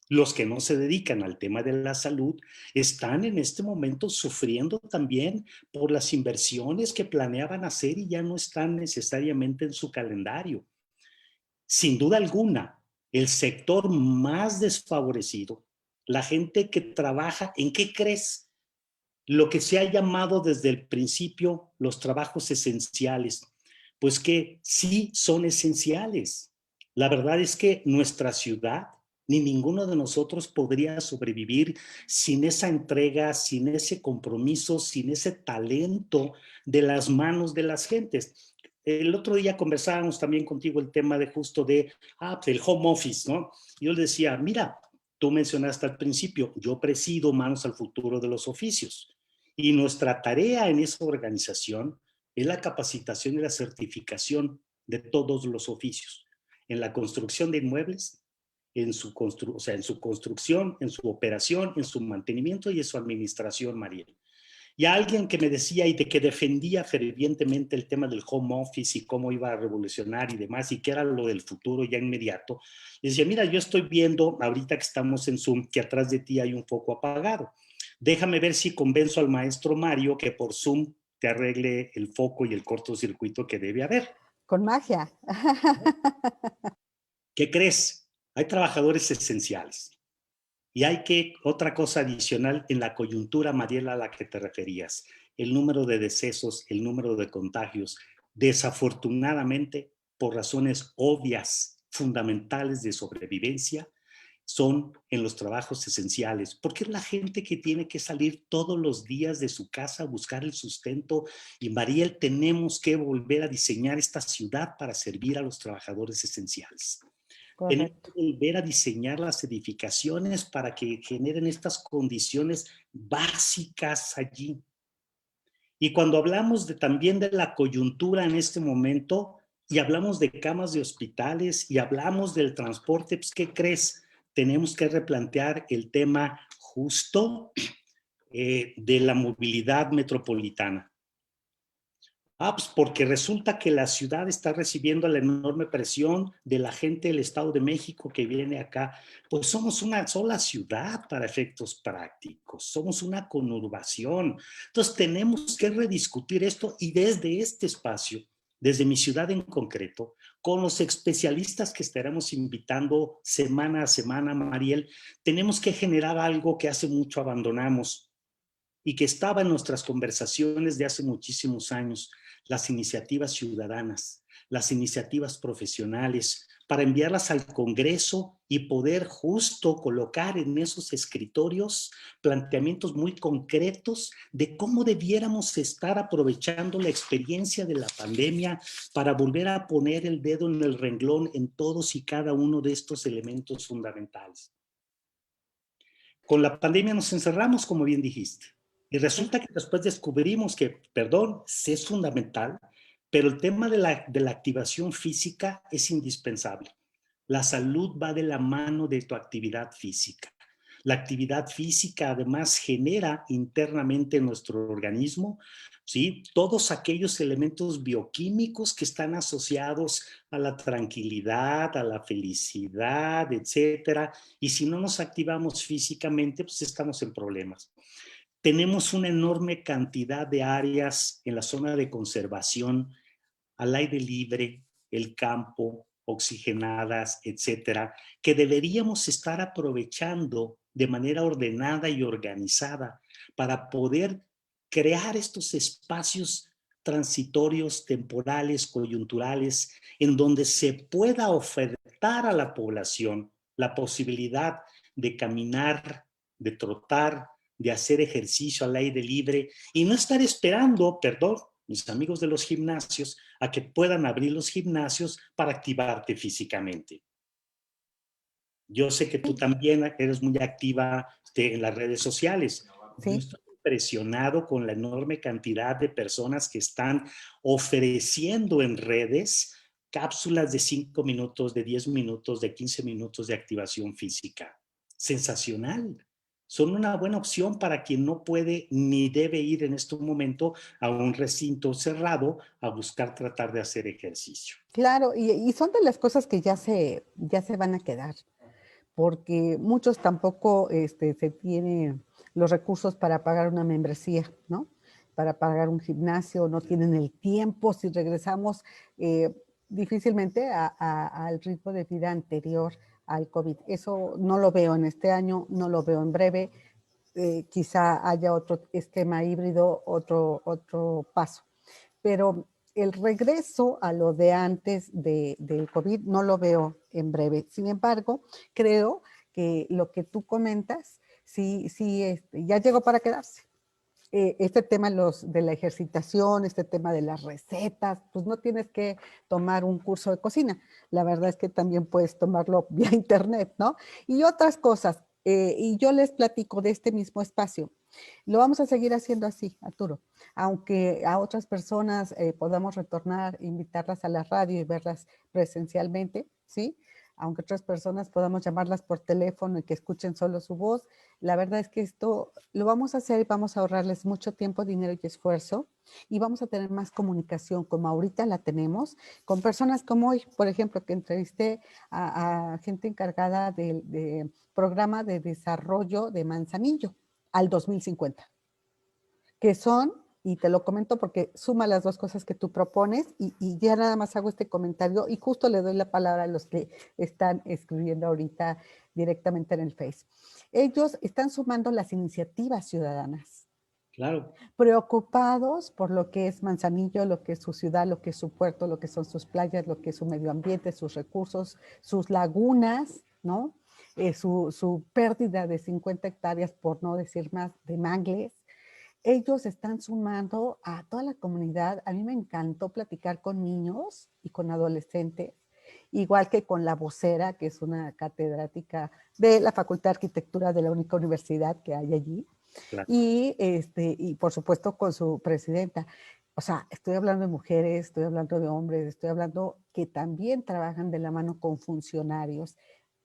los que no se dedican al tema de la salud, están en este momento sufriendo también por las inversiones que planeaban hacer y ya no están necesariamente en su calendario. Sin duda alguna, el sector más desfavorecido, la gente que trabaja, ¿en qué crees? Lo que se ha llamado desde el principio los trabajos esenciales, pues que sí son esenciales. La verdad es que nuestra ciudad, ni ninguno de nosotros podría sobrevivir sin esa entrega, sin ese compromiso, sin ese talento de las manos de las gentes. El otro día conversábamos también contigo el tema de justo del home office, ¿no? Yo le decía, mira, tú mencionaste al principio, yo presido Manos al Futuro de los Oficios. Y nuestra tarea en esa organización es la capacitación y la certificación de todos los oficios, en la construcción de inmuebles, en su construcción, en su operación, en su mantenimiento y en su administración, Mariel. Y a alguien que me decía y de que defendía fervientemente el tema del home office y cómo iba a revolucionar y demás, y que era lo del futuro ya inmediato, y decía, mira, yo estoy viendo ahorita que estamos en Zoom que atrás de ti hay un foco apagado. Déjame ver si convenzo al maestro Mario que por Zoom te arregle el foco y el cortocircuito que debe haber. Con magia. ¿Qué crees? Hay trabajadores esenciales. Y hay que, otra cosa adicional en la coyuntura, Mariela, a la que te referías, el número de decesos, el número de contagios, desafortunadamente, por razones obvias, fundamentales de sobrevivencia, son en los trabajos esenciales, porque es la gente que tiene que salir todos los días de su casa a buscar el sustento. Y Mariel, tenemos que volver a diseñar esta ciudad para servir a los trabajadores esenciales. Tenemos Correcto. que volver a diseñar las edificaciones para que generen estas condiciones básicas allí. Y cuando hablamos también de la coyuntura en este momento, y hablamos de camas de hospitales, y hablamos del transporte, pues, ¿qué crees? Tenemos que replantear el tema justo de la movilidad metropolitana. Pues porque resulta que la ciudad está recibiendo la enorme presión de la gente del Estado de México que viene acá. Pues somos una sola ciudad para efectos prácticos, somos una conurbación. Entonces tenemos que rediscutir esto y desde este espacio, desde mi ciudad en concreto, con los especialistas que estaremos invitando semana a semana, Mariel, tenemos que generar algo que hace mucho abandonamos y que estaba en nuestras conversaciones de hace muchísimos años, las iniciativas ciudadanas, las iniciativas profesionales, para enviarlas al Congreso y poder justo colocar en esos escritorios planteamientos muy concretos de cómo debiéramos estar aprovechando la experiencia de la pandemia para volver a poner el dedo en el renglón en todos y cada uno de estos elementos fundamentales. Con la pandemia nos encerramos, como bien dijiste. Y resulta que después descubrimos que, perdón, sí es fundamental, pero el tema de la activación física es indispensable. La salud va de la mano de tu actividad física. La actividad física además genera internamente en nuestro organismo, ¿sí?, todos aquellos elementos bioquímicos que están asociados a la tranquilidad, a la felicidad, etcétera. Y si no nos activamos físicamente, pues estamos en problemas. Tenemos una enorme cantidad de áreas en la zona de conservación, al aire libre, el campo, oxigenadas, etcétera, que deberíamos estar aprovechando de manera ordenada y organizada para poder crear estos espacios transitorios, temporales, coyunturales, en donde se pueda ofertar a la población la posibilidad de caminar, de trotar, de hacer ejercicio al aire libre y no estar esperando, perdón, mis amigos de los gimnasios, a que puedan abrir los gimnasios para activarte físicamente. Yo sé que tú también eres muy activa en las redes sociales. Yo Sí. estoy impresionado con la enorme cantidad de personas que están ofreciendo en redes cápsulas de 5 minutos, de 10 minutos, de 15 minutos de activación física. Sensacional. Son una buena opción para quien no puede ni debe ir en este momento a un recinto cerrado a buscar tratar de hacer ejercicio. Claro, y son de las cosas que ya se van a quedar, porque muchos tampoco se tienen los recursos para pagar una membresía, ¿no? Para pagar un gimnasio, no tienen el tiempo. Si regresamos eh, difícilmente al ritmo de vida anterior al COVID. Eso no lo veo en este año, no lo veo en breve. Quizá haya otro esquema híbrido, otro paso. Pero el regreso a lo de antes del COVID no lo veo en breve. Sin embargo, creo que lo que tú comentas, sí, ya llegó para quedarse. Este tema de la ejercitación, este tema de las recetas, pues no tienes que tomar un curso de cocina. La verdad es que también puedes tomarlo vía internet, ¿no? Y otras cosas. Y yo les platico de este mismo espacio. Lo vamos a seguir haciendo así, Arturo. Aunque a otras personas podamos retornar, invitarlas a la radio y verlas presencialmente, ¿sí? aunque otras personas podamos llamarlas por teléfono y que escuchen solo su voz, la verdad es que esto lo vamos a hacer y vamos a ahorrarles mucho tiempo, dinero y esfuerzo y vamos a tener más comunicación como ahorita la tenemos con personas como hoy, por ejemplo, que entrevisté a gente encargada de programa de desarrollo de Manzanillo al 2050, que son, y te lo comento porque suma las dos cosas que tú propones y ya nada más hago este comentario y justo le doy la palabra a los que están escribiendo ahorita directamente en el Face. Ellos están sumando las iniciativas ciudadanas. Claro. Preocupados por lo que es Manzanillo, lo que es su ciudad, lo que es su puerto, lo que son sus playas, lo que es su medio ambiente, sus recursos, sus lagunas, ¿no? Su pérdida de 50 hectáreas, por no decir más, de mangles. Ellos están sumando a toda la comunidad. A mí me encantó platicar con niños y con adolescentes, igual que con la vocera, que es una catedrática de la Facultad de Arquitectura de la única universidad que hay allí, Claro. y por supuesto con su presidenta. O sea, estoy hablando de mujeres, estoy hablando de hombres, estoy hablando que también trabajan de la mano con funcionarios.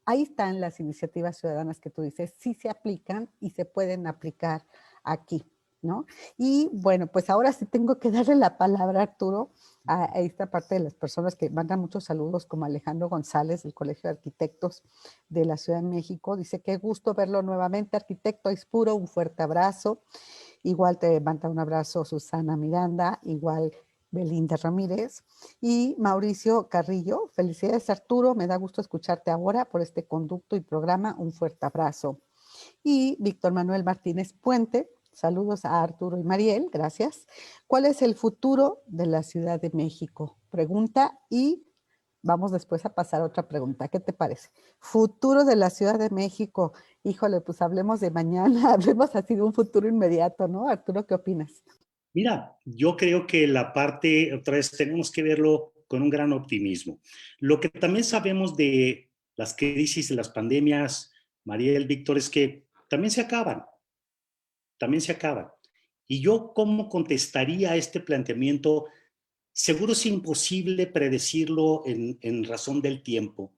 Ahí están las iniciativas ciudadanas que tú dices, sí se aplican y se pueden aplicar aquí, ¿no? Y bueno, pues ahora sí tengo que darle la palabra, Arturo, a esta parte de las personas que mandan muchos saludos, como Alejandro González, del Colegio de Arquitectos de la Ciudad de México. Dice, qué gusto verlo nuevamente, arquitecto Aispuro, un fuerte abrazo. Igual te manda un abrazo Susana Miranda, igual Belinda Ramírez y Mauricio Carrillo. Felicidades, Arturo, me da gusto escucharte ahora por este conducto y programa. Un fuerte abrazo. Y Víctor Manuel Martínez Puente, saludos a Arturo y Mariel, gracias. ¿Cuál es el futuro de la Ciudad de México? Pregunta y vamos después a pasar a otra pregunta. ¿Qué te parece? Futuro de la Ciudad de México. Híjole, pues hablemos de mañana, hablemos así de un futuro inmediato, ¿no? Arturo, ¿qué opinas? Mira, yo creo que la parte, otra vez, tenemos que verlo con un gran optimismo. Lo que también sabemos de las crisis, de las pandemias, Mariel, Víctor, es que también se acaban. Y yo, ¿cómo contestaría a este planteamiento? Seguro es imposible predecirlo en razón del tiempo,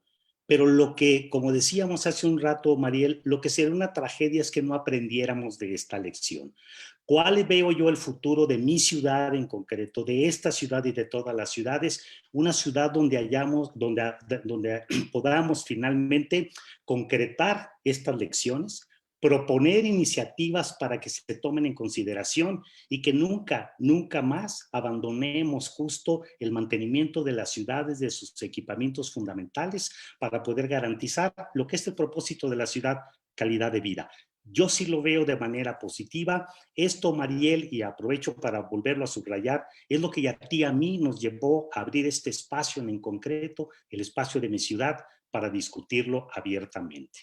pero lo que, como decíamos hace un rato, Mariel, lo que sería una tragedia es que no aprendiéramos de esta lección. ¿Cuál veo yo el futuro de mi ciudad en concreto, de esta ciudad y de todas las ciudades? Una ciudad donde donde podamos finalmente concretar estas lecciones, proponer iniciativas para que se tomen en consideración y que nunca, nunca más abandonemos justo el mantenimiento de las ciudades, de sus equipamientos fundamentales para poder garantizar lo que es el propósito de la ciudad, calidad de vida. Yo sí lo veo de manera positiva. Esto, Mariel, y aprovecho para volverlo a subrayar, es lo que a mí nos llevó a abrir este espacio en concreto, el espacio de mi ciudad, para discutirlo abiertamente.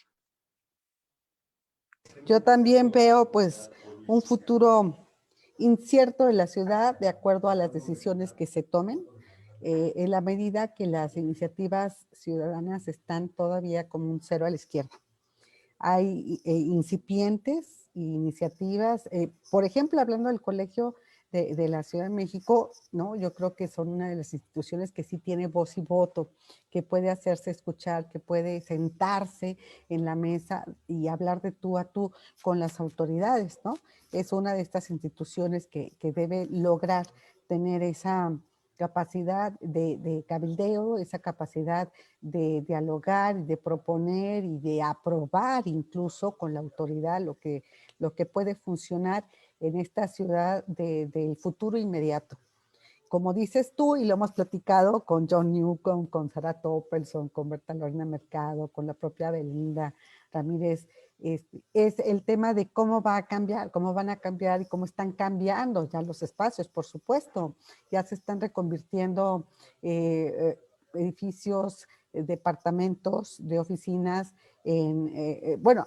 Yo también veo pues un futuro incierto en la ciudad de acuerdo a las decisiones que se tomen, en la medida que las iniciativas ciudadanas están todavía como un cero a la izquierda. Hay incipientes iniciativas, por ejemplo, hablando del colegio de la Ciudad de México, ¿no? Yo creo que son una de las instituciones que sí tiene voz y voto, que puede hacerse escuchar, que puede sentarse en la mesa y hablar de tú a tú con las autoridades, ¿no? Es una de estas instituciones que debe lograr tener esa capacidad de cabildeo, esa capacidad de dialogar y de proponer y de aprobar incluso con la autoridad lo que puede funcionar en esta ciudad del futuro inmediato. Como dices tú, y lo hemos platicado con John Newcomb, con Sarah Toppelson, con Berta Lorena Mercado, con la propia Belinda Ramírez, es el tema de cómo va a cambiar, cómo van a cambiar y cómo están cambiando ya los espacios, por supuesto. Ya se están reconvirtiendo edificios, departamentos de oficinas bueno,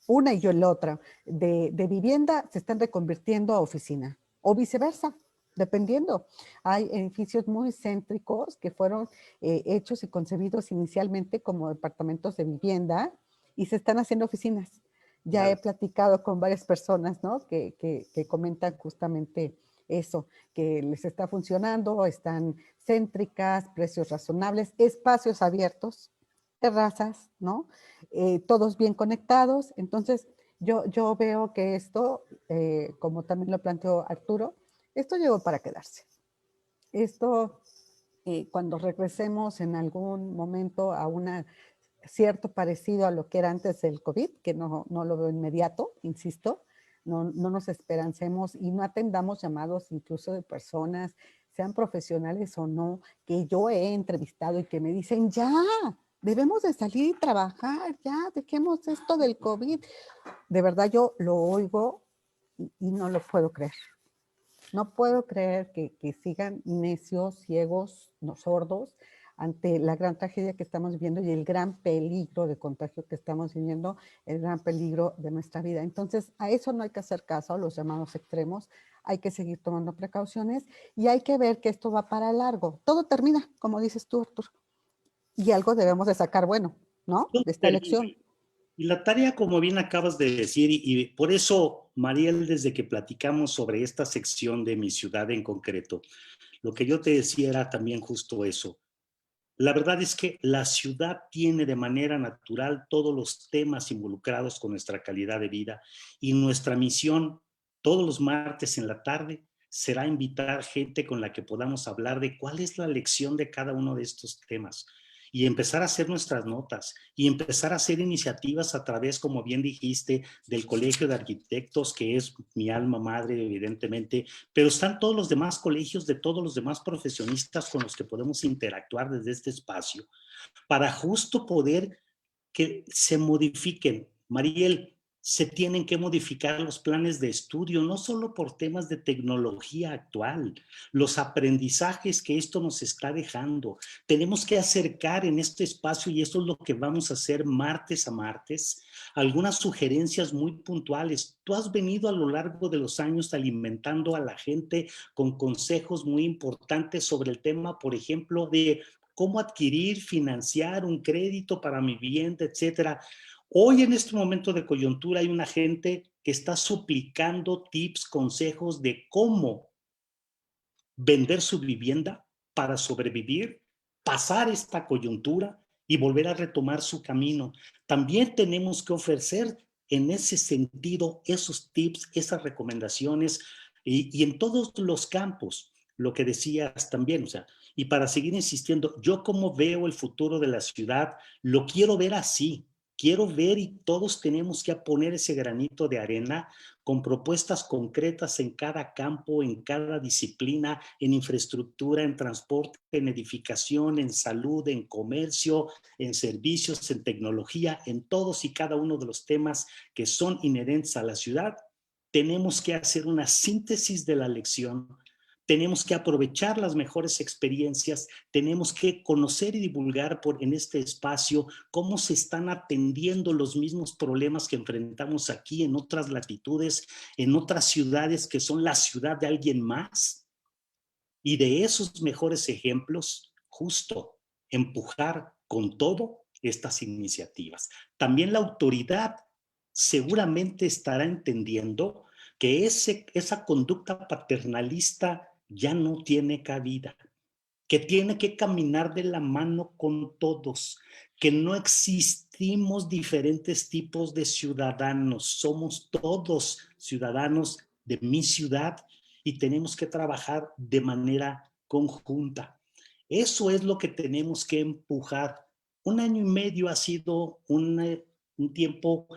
una y yo la otra, de vivienda se están reconvirtiendo a oficina o viceversa, dependiendo. Hay edificios muy céntricos que fueron hechos y concebidos inicialmente como departamentos de vivienda y se están haciendo oficinas. Ya Claro. he platicado con varias personas, ¿no? Que comentan justamente eso, que les está funcionando, están céntricas, precios razonables, espacios abiertos. terrazas, ¿no? Todos bien conectados. Entonces, yo veo que esto, como también lo planteó Arturo, esto llegó para quedarse. Esto, cuando regresemos en algún momento a una cierto parecido a lo que era antes del COVID, que no lo veo inmediato, insisto, no nos esperancemos y no atendamos llamados incluso de personas, sean profesionales o no, que yo he entrevistado y que me dicen, ya, debemos de salir y trabajar, ya, dejemos esto del COVID. De verdad yo lo oigo y no lo puedo creer. No puedo creer que sigan necios, ciegos, no sordos, ante la gran tragedia que estamos viviendo y el gran peligro de contagio que estamos viviendo, el gran peligro de nuestra vida. Entonces, a eso no hay que hacer caso, a los llamados extremos, hay que seguir tomando precauciones y hay que ver que esto va para largo. Todo termina, como dices tú, Arturo, y algo debemos de sacar bueno, ¿no? Todo De esta termina. elección. Y la tarea, como bien acabas de decir, y por eso, Mariel, desde que platicamos sobre esta sección de mi ciudad en concreto, lo que yo te decía era también justo eso. La verdad es que la ciudad tiene de manera natural todos los temas involucrados con nuestra calidad de vida y nuestra misión todos los martes en la tarde será invitar gente con la que podamos hablar de cuál es la lección de cada uno de estos temas y empezar a hacer nuestras notas y empezar a hacer iniciativas a través, como bien dijiste, del Colegio de Arquitectos, que es mi alma madre, evidentemente, pero están todos los demás colegios de todos los demás profesionistas con los que podemos interactuar desde este espacio para justo poder que se modifiquen. Mariel, se tienen que modificar los planes de estudio, no solo por temas de tecnología actual, los aprendizajes que esto nos está dejando. Tenemos que acercar en este espacio, y eso es lo que vamos a hacer martes a martes, algunas sugerencias muy puntuales. Tú has venido a lo largo de los años alimentando a la gente con consejos muy importantes sobre el tema, por ejemplo, de cómo adquirir, financiar un crédito para mi vivienda, etcétera. Hoy en este momento de coyuntura hay una gente que está suplicando tips, consejos de cómo vender su vivienda para sobrevivir, pasar esta coyuntura y volver a retomar su camino. También tenemos que ofrecer en ese sentido esos tips, esas recomendaciones y en todos los campos, lo que decías también, o sea, y para seguir insistiendo, yo como veo el futuro de la ciudad, lo quiero ver así. Quiero ver y todos tenemos que poner ese granito de arena con propuestas concretas en cada campo, en cada disciplina, en infraestructura, en transporte, en edificación, en salud, en comercio, en servicios, en tecnología, en todos y cada uno de los temas que son inherentes a la ciudad. Tenemos que hacer una síntesis de la lección. Tenemos que aprovechar las mejores experiencias, tenemos que conocer y divulgar en este espacio cómo se están atendiendo los mismos problemas que enfrentamos aquí en otras latitudes, en otras ciudades que son la ciudad de alguien más. Y de esos mejores ejemplos, justo empujar con todo estas iniciativas. También la autoridad seguramente estará entendiendo que esa conducta paternalista ya no tiene cabida, que tiene que caminar de la mano con todos, que no existimos diferentes tipos de ciudadanos, somos todos ciudadanos de mi ciudad y tenemos que trabajar de manera conjunta. Eso es lo que tenemos que empujar. 1 año y medio ha sido un tiempo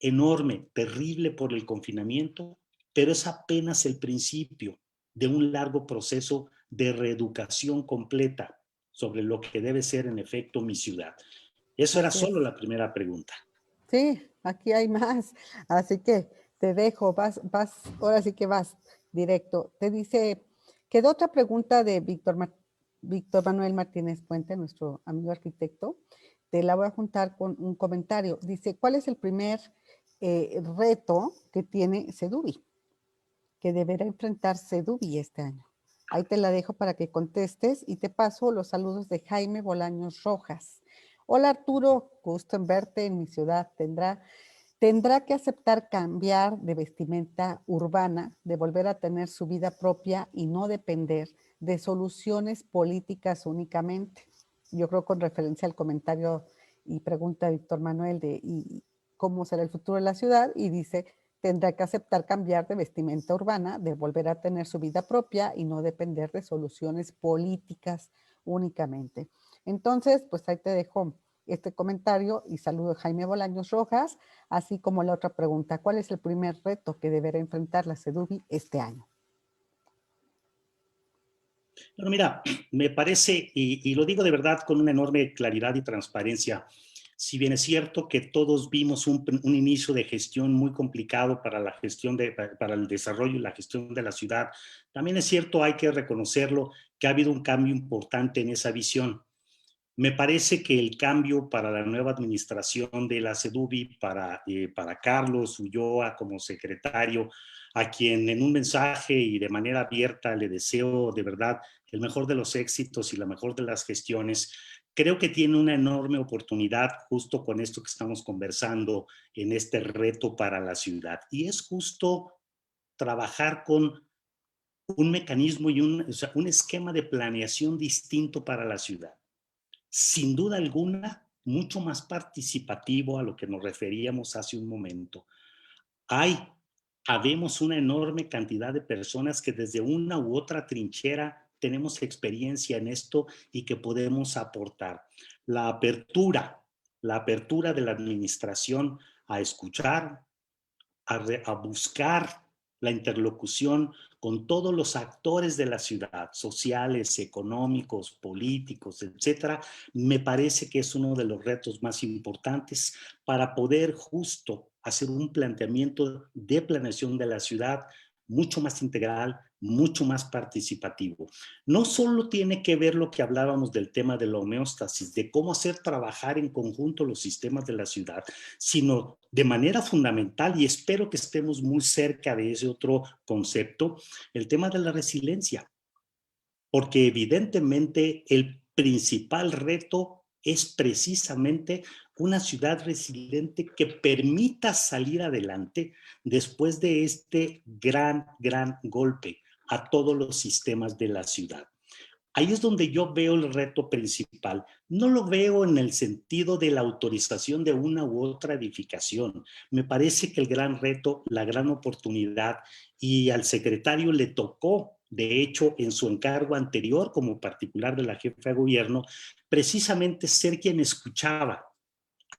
enorme, terrible por el confinamiento, pero es apenas el principio de un largo proceso de reeducación completa sobre lo que debe ser en efecto mi ciudad. Eso era Así es. solo la primera pregunta. Sí, aquí hay más. Así que te dejo, ahora sí que vas directo. Te dice, quedó otra pregunta de Víctor Manuel Martínez Puente, nuestro amigo arquitecto. Te la voy a juntar con un comentario. Dice, ¿cuál es el primer reto que tiene Sedubi? Que deberá enfrentar Sedubi este año. Ahí te la dejo para que contestes y te paso los saludos de Jaime Bolaños Rojas. Hola Arturo, gusto en verte en mi ciudad. Tendrá que aceptar cambiar de vestimenta urbana, de volver a tener su vida propia y no depender de soluciones políticas únicamente. Yo creo con referencia al comentario Y pregunta Víctor Manuel ¿y cómo será el futuro de la ciudad? Y dice, tendrá que aceptar cambiar de vestimenta urbana, de volver a tener su vida propia y no depender de soluciones políticas únicamente. Entonces, pues ahí te dejo este comentario y saludo a Jaime Bolaños Rojas, así como la otra pregunta, ¿cuál es el primer reto que deberá enfrentar la CEDUBI este año? Bueno, mira, me parece, y lo digo de verdad con una enorme claridad y transparencia, si bien es cierto que todos vimos un inicio de gestión muy complicado para la gestión para el desarrollo y la gestión de la ciudad, también es cierto, hay que reconocerlo, que ha habido un cambio importante en esa visión. Me parece que el cambio para la nueva administración de la CEDUBI, para Carlos Ulloa como secretario, a quien en un mensaje y de manera abierta le deseo de verdad el mejor de los éxitos y la mejor de las gestiones, creo que tiene una enorme oportunidad justo con esto que estamos conversando en este reto para la ciudad. Y es justo trabajar con un mecanismo y o sea, un esquema de planeación distinto para la ciudad, sin duda alguna, mucho más participativo a lo que nos referíamos hace un momento. Habemos una enorme cantidad de personas que desde una u otra trinchera tenemos experiencia en esto y que podemos aportar. La apertura, la apertura de la administración a escuchar, a buscar la interlocución con todos los actores de la ciudad, sociales, económicos, políticos, etcétera, me parece que es uno de los retos más importantes para poder justo hacer un planteamiento de planeación de la ciudad mucho más integral, mucho más participativo. No solo tiene que ver lo que hablábamos del tema de la homeostasis, de cómo hacer trabajar en conjunto los sistemas de la ciudad, sino de manera fundamental, y espero que estemos muy cerca de ese otro concepto, el tema de la resiliencia, porque evidentemente el principal reto es precisamente una ciudad resiliente que permita salir adelante después de este gran golpe a todos los sistemas de la ciudad. Ahí es donde yo veo el reto principal. No lo veo en el sentido de la autorización de una u otra edificación. Me parece que el gran reto, la gran oportunidad, y al secretario le tocó, de hecho, en su encargo anterior como particular de la jefa de gobierno, precisamente ser quien escuchaba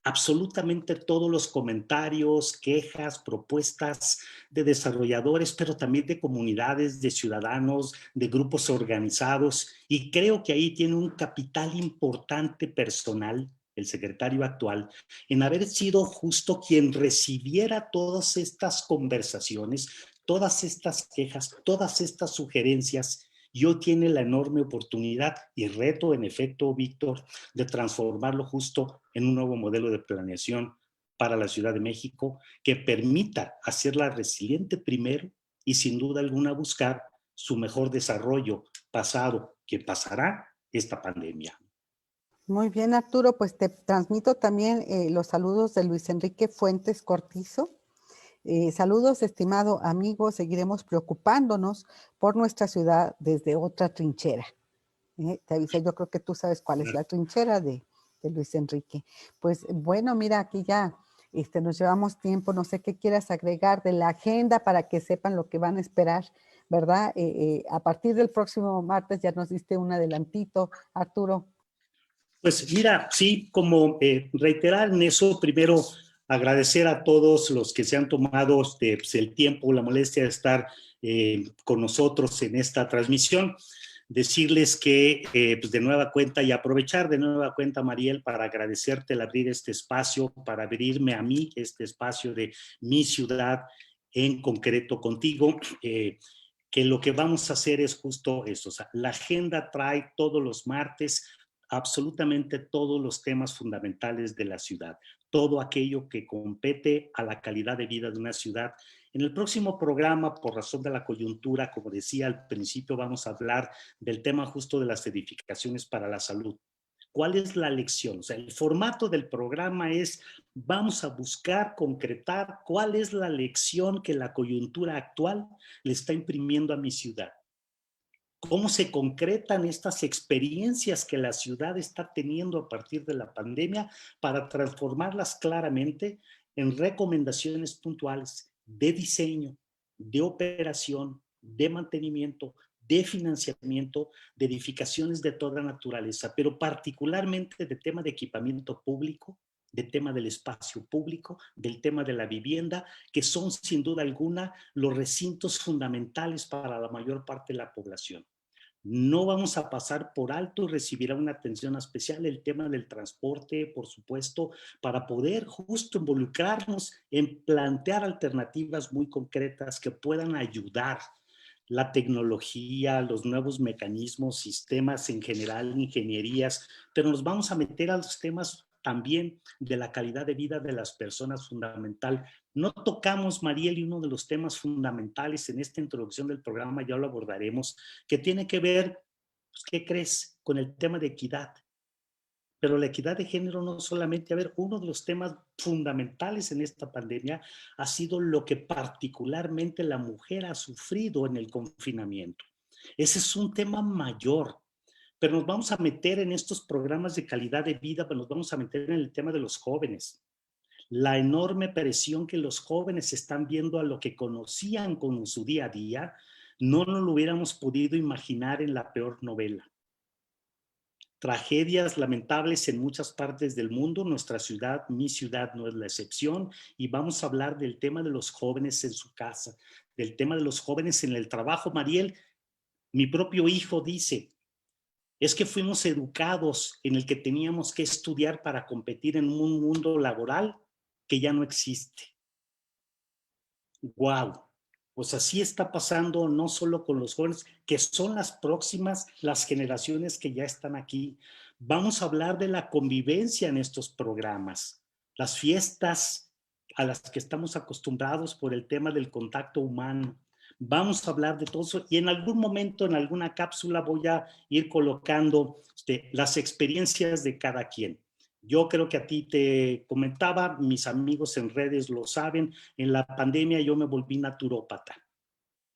absolutamente todos los comentarios, quejas, propuestas de desarrolladores, pero también de comunidades, de ciudadanos, de grupos organizados. Y creo que ahí tiene un capital importante personal, el secretario actual, en haber sido justo quien recibiera todas estas conversaciones, todas estas quejas, todas estas sugerencias. Y hoy tiene la enorme oportunidad y reto, en efecto, Víctor, de transformarlo justo en un nuevo modelo de planeación para la Ciudad de México que permita hacerla resiliente primero y sin duda alguna buscar su mejor desarrollo pasado, que pasará esta pandemia. Muy bien, Arturo, pues te transmito también los saludos de Luis Enrique Fuentes Cortizo. Saludos, estimado amigo, seguiremos preocupándonos por nuestra ciudad desde otra trinchera. Te avisé, yo creo que tú sabes cuál es la trinchera de Luis Enrique. Pues bueno, mira, aquí ya nos llevamos tiempo, no sé qué quieras agregar de la agenda para que sepan lo que van a esperar, ¿verdad? A partir del próximo martes ya nos diste un adelantito, Arturo. Pues mira, sí, como reiterar en eso, primero agradecer a todos los que se han tomado pues, el tiempo, la molestia de estar con nosotros en esta transmisión. Decirles que pues de nueva cuenta y aprovechar de nueva cuenta, Mariel, para agradecerte el abrir este espacio, para abrirme a mí este espacio de mi ciudad en concreto contigo. Que lo que vamos a hacer es justo eso. O sea, la agenda trae todos los martes absolutamente todos los temas fundamentales de la ciudad, todo aquello que compete a la calidad de vida de una ciudad. En el próximo programa, por razón de la coyuntura, como decía al principio, vamos a hablar del tema justo de las edificaciones para la salud. ¿Cuál es la lección? O sea, el formato del programa es, vamos a buscar concretar cuál es la lección que la coyuntura actual le está imprimiendo a mi ciudad. cómo se concretan estas experiencias que la ciudad está teniendo a partir de la pandemia para transformarlas claramente en recomendaciones puntuales de diseño, de operación, de mantenimiento, de financiamiento, de edificaciones de toda naturaleza, pero particularmente de tema de equipamiento público, del tema del espacio público, del tema de la vivienda, que son sin duda alguna los recintos fundamentales para la mayor parte de la población. No vamos a pasar por alto y recibirá una atención especial el tema del transporte, por supuesto, para poder justo involucrarnos en plantear alternativas muy concretas que puedan ayudar la tecnología, los nuevos mecanismos, sistemas en general, ingenierías, pero nos vamos a meter a los temas también de la calidad de vida de las personas fundamental. No tocamos, Mariel, y uno de los temas fundamentales en esta introducción del programa, ya lo abordaremos, que tiene que ver, pues, ¿qué crees? Con el tema de equidad. Pero la equidad de género no solamente, a ver, uno de los temas fundamentales en esta pandemia ha sido lo que particularmente la mujer ha sufrido en el confinamiento. Ese es un tema mayor, pero nos vamos a meter en estos programas de calidad de vida, pero nos vamos a meter en el tema de los jóvenes. La enorme presión que los jóvenes están viendo a lo que conocían como su día a día, no nos lo hubiéramos podido imaginar en la peor novela. Tragedias lamentables en muchas partes del mundo, nuestra ciudad, mi ciudad no es la excepción, y vamos a hablar del tema de los jóvenes en su casa, del tema de los jóvenes en el trabajo. Mariel, mi propio hijo dice, es que fuimos educados en el que teníamos que estudiar para competir en un mundo laboral que ya no existe. ¡Wow! Pues así está pasando no solo con los jóvenes, que son las próximas, las generaciones que ya están aquí. Vamos a hablar de la convivencia en estos programas, las fiestas a las que estamos acostumbrados por el tema del contacto humano. Vamos a hablar de todo eso y en algún momento, en alguna cápsula, voy a ir colocando las experiencias de cada quien. Yo creo que a ti te comentaba, mis amigos en redes lo saben, en la pandemia yo me volví naturópata.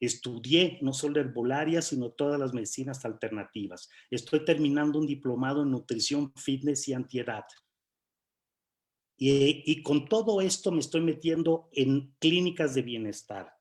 Estudié no solo herbolaria, sino todas las medicinas alternativas. Estoy terminando un diplomado en nutrición, fitness y antiedad. Y con todo esto me estoy metiendo en clínicas de bienestar.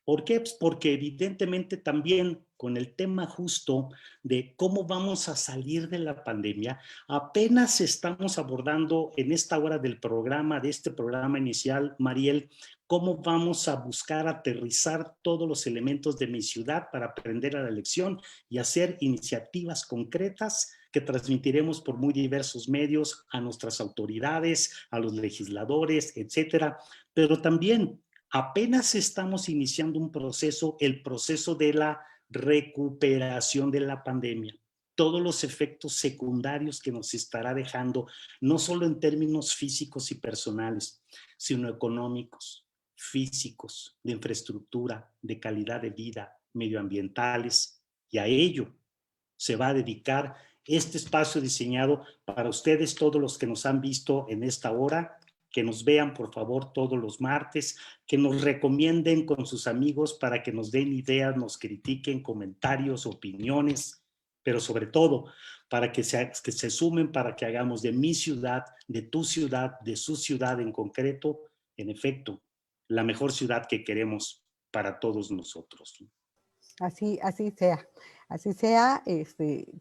¿Por qué? Pues porque evidentemente también con el tema justo de cómo vamos a salir de la pandemia, apenas estamos abordando en esta hora del programa, de este programa inicial, Mariel, cómo vamos a buscar aterrizar todos los elementos de mi ciudad para aprender a la lección y hacer iniciativas concretas que transmitiremos por muy diversos medios a nuestras autoridades, a los legisladores, etcétera, pero también apenas estamos iniciando un proceso, el proceso de la recuperación de la pandemia. Todos los efectos secundarios que nos estará dejando, no solo en términos físicos y personales, sino económicos, físicos, de infraestructura, de calidad de vida, medioambientales, y a ello se va a dedicar este espacio diseñado para ustedes, todos los que nos han visto en esta hora, que nos vean por favor todos los martes, que nos recomienden con sus amigos para que nos den ideas, nos critiquen, comentarios, opiniones, pero sobre todo para que se sumen, para que hagamos de mi ciudad, de tu ciudad, de su ciudad en concreto, en efecto, la mejor ciudad que queremos para todos nosotros. Así sea. Así sea,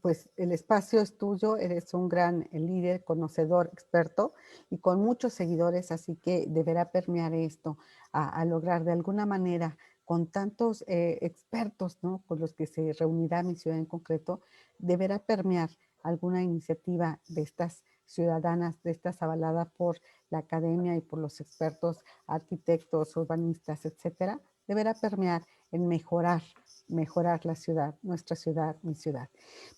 pues el espacio es tuyo, eres un gran líder, conocedor, experto y con muchos seguidores, así que deberá permear esto a lograr de alguna manera con tantos expertos, ¿no? Con los que se reunirá mi ciudad en concreto, deberá permear alguna iniciativa de estas ciudadanas, de estas avaladas por la academia y por los expertos, arquitectos, urbanistas, etcétera, deberá permear en mejorar la ciudad, nuestra ciudad, mi ciudad.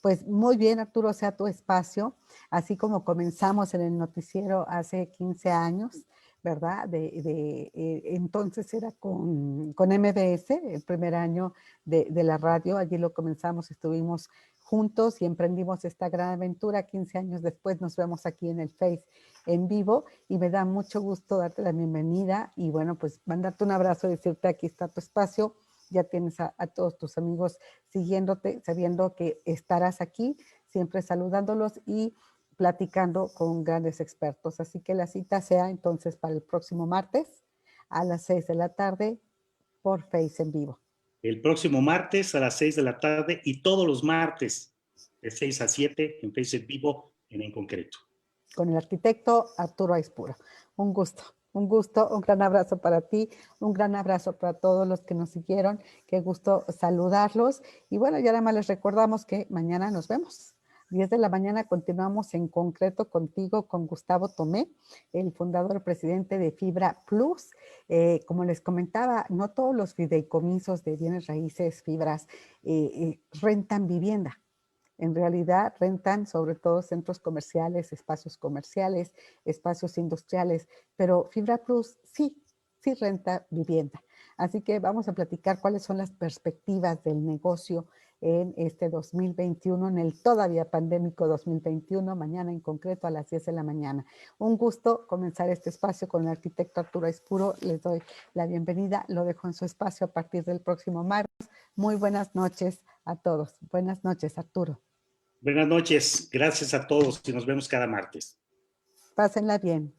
Pues muy bien, Arturo, sea tu espacio, así como comenzamos en el noticiero hace 15 años, ¿verdad? Entonces era con MBS, el primer año de la radio, allí lo comenzamos, estuvimos juntos y emprendimos esta gran aventura. 15 años después nos vemos aquí en el Face en vivo y me da mucho gusto darte la bienvenida y bueno, pues mandarte un abrazo y decirte aquí está tu espacio. ya tienes a todos tus amigos siguiéndote, sabiendo que estarás aquí, siempre saludándolos y platicando con grandes expertos. Así que la cita sea entonces para el próximo martes a las 6 de la tarde por Face en vivo. El próximo martes a las 6 de la tarde y todos los martes de 6 a 7 en Facebook Vivo en concreto. Con el arquitecto Arturo Aispuro. Un gusto, un gran abrazo para ti, un gran abrazo para todos los que nos siguieron. Qué gusto saludarlos. Y bueno, ya nada más les recordamos que mañana nos vemos. 10 de la mañana continuamos en concreto contigo, con Gustavo Tomé, el fundador presidente de Fibra Plus. Como les comentaba, no todos los fideicomisos de bienes raíces, fibras, rentan vivienda. En realidad rentan sobre todo centros comerciales, espacios industriales, pero Fibra Plus sí renta vivienda. Así que vamos a platicar cuáles son las perspectivas del negocio en este 2021, en el todavía pandémico 2021, mañana en concreto a las 10 de la mañana. Un gusto comenzar este espacio con el arquitecto Arturo Aispuro. Les doy la bienvenida, lo dejo en su espacio a partir del próximo martes. Muy buenas noches a todos. Buenas noches, Arturo. Buenas noches, gracias a todos y nos vemos cada martes. Pásenla bien.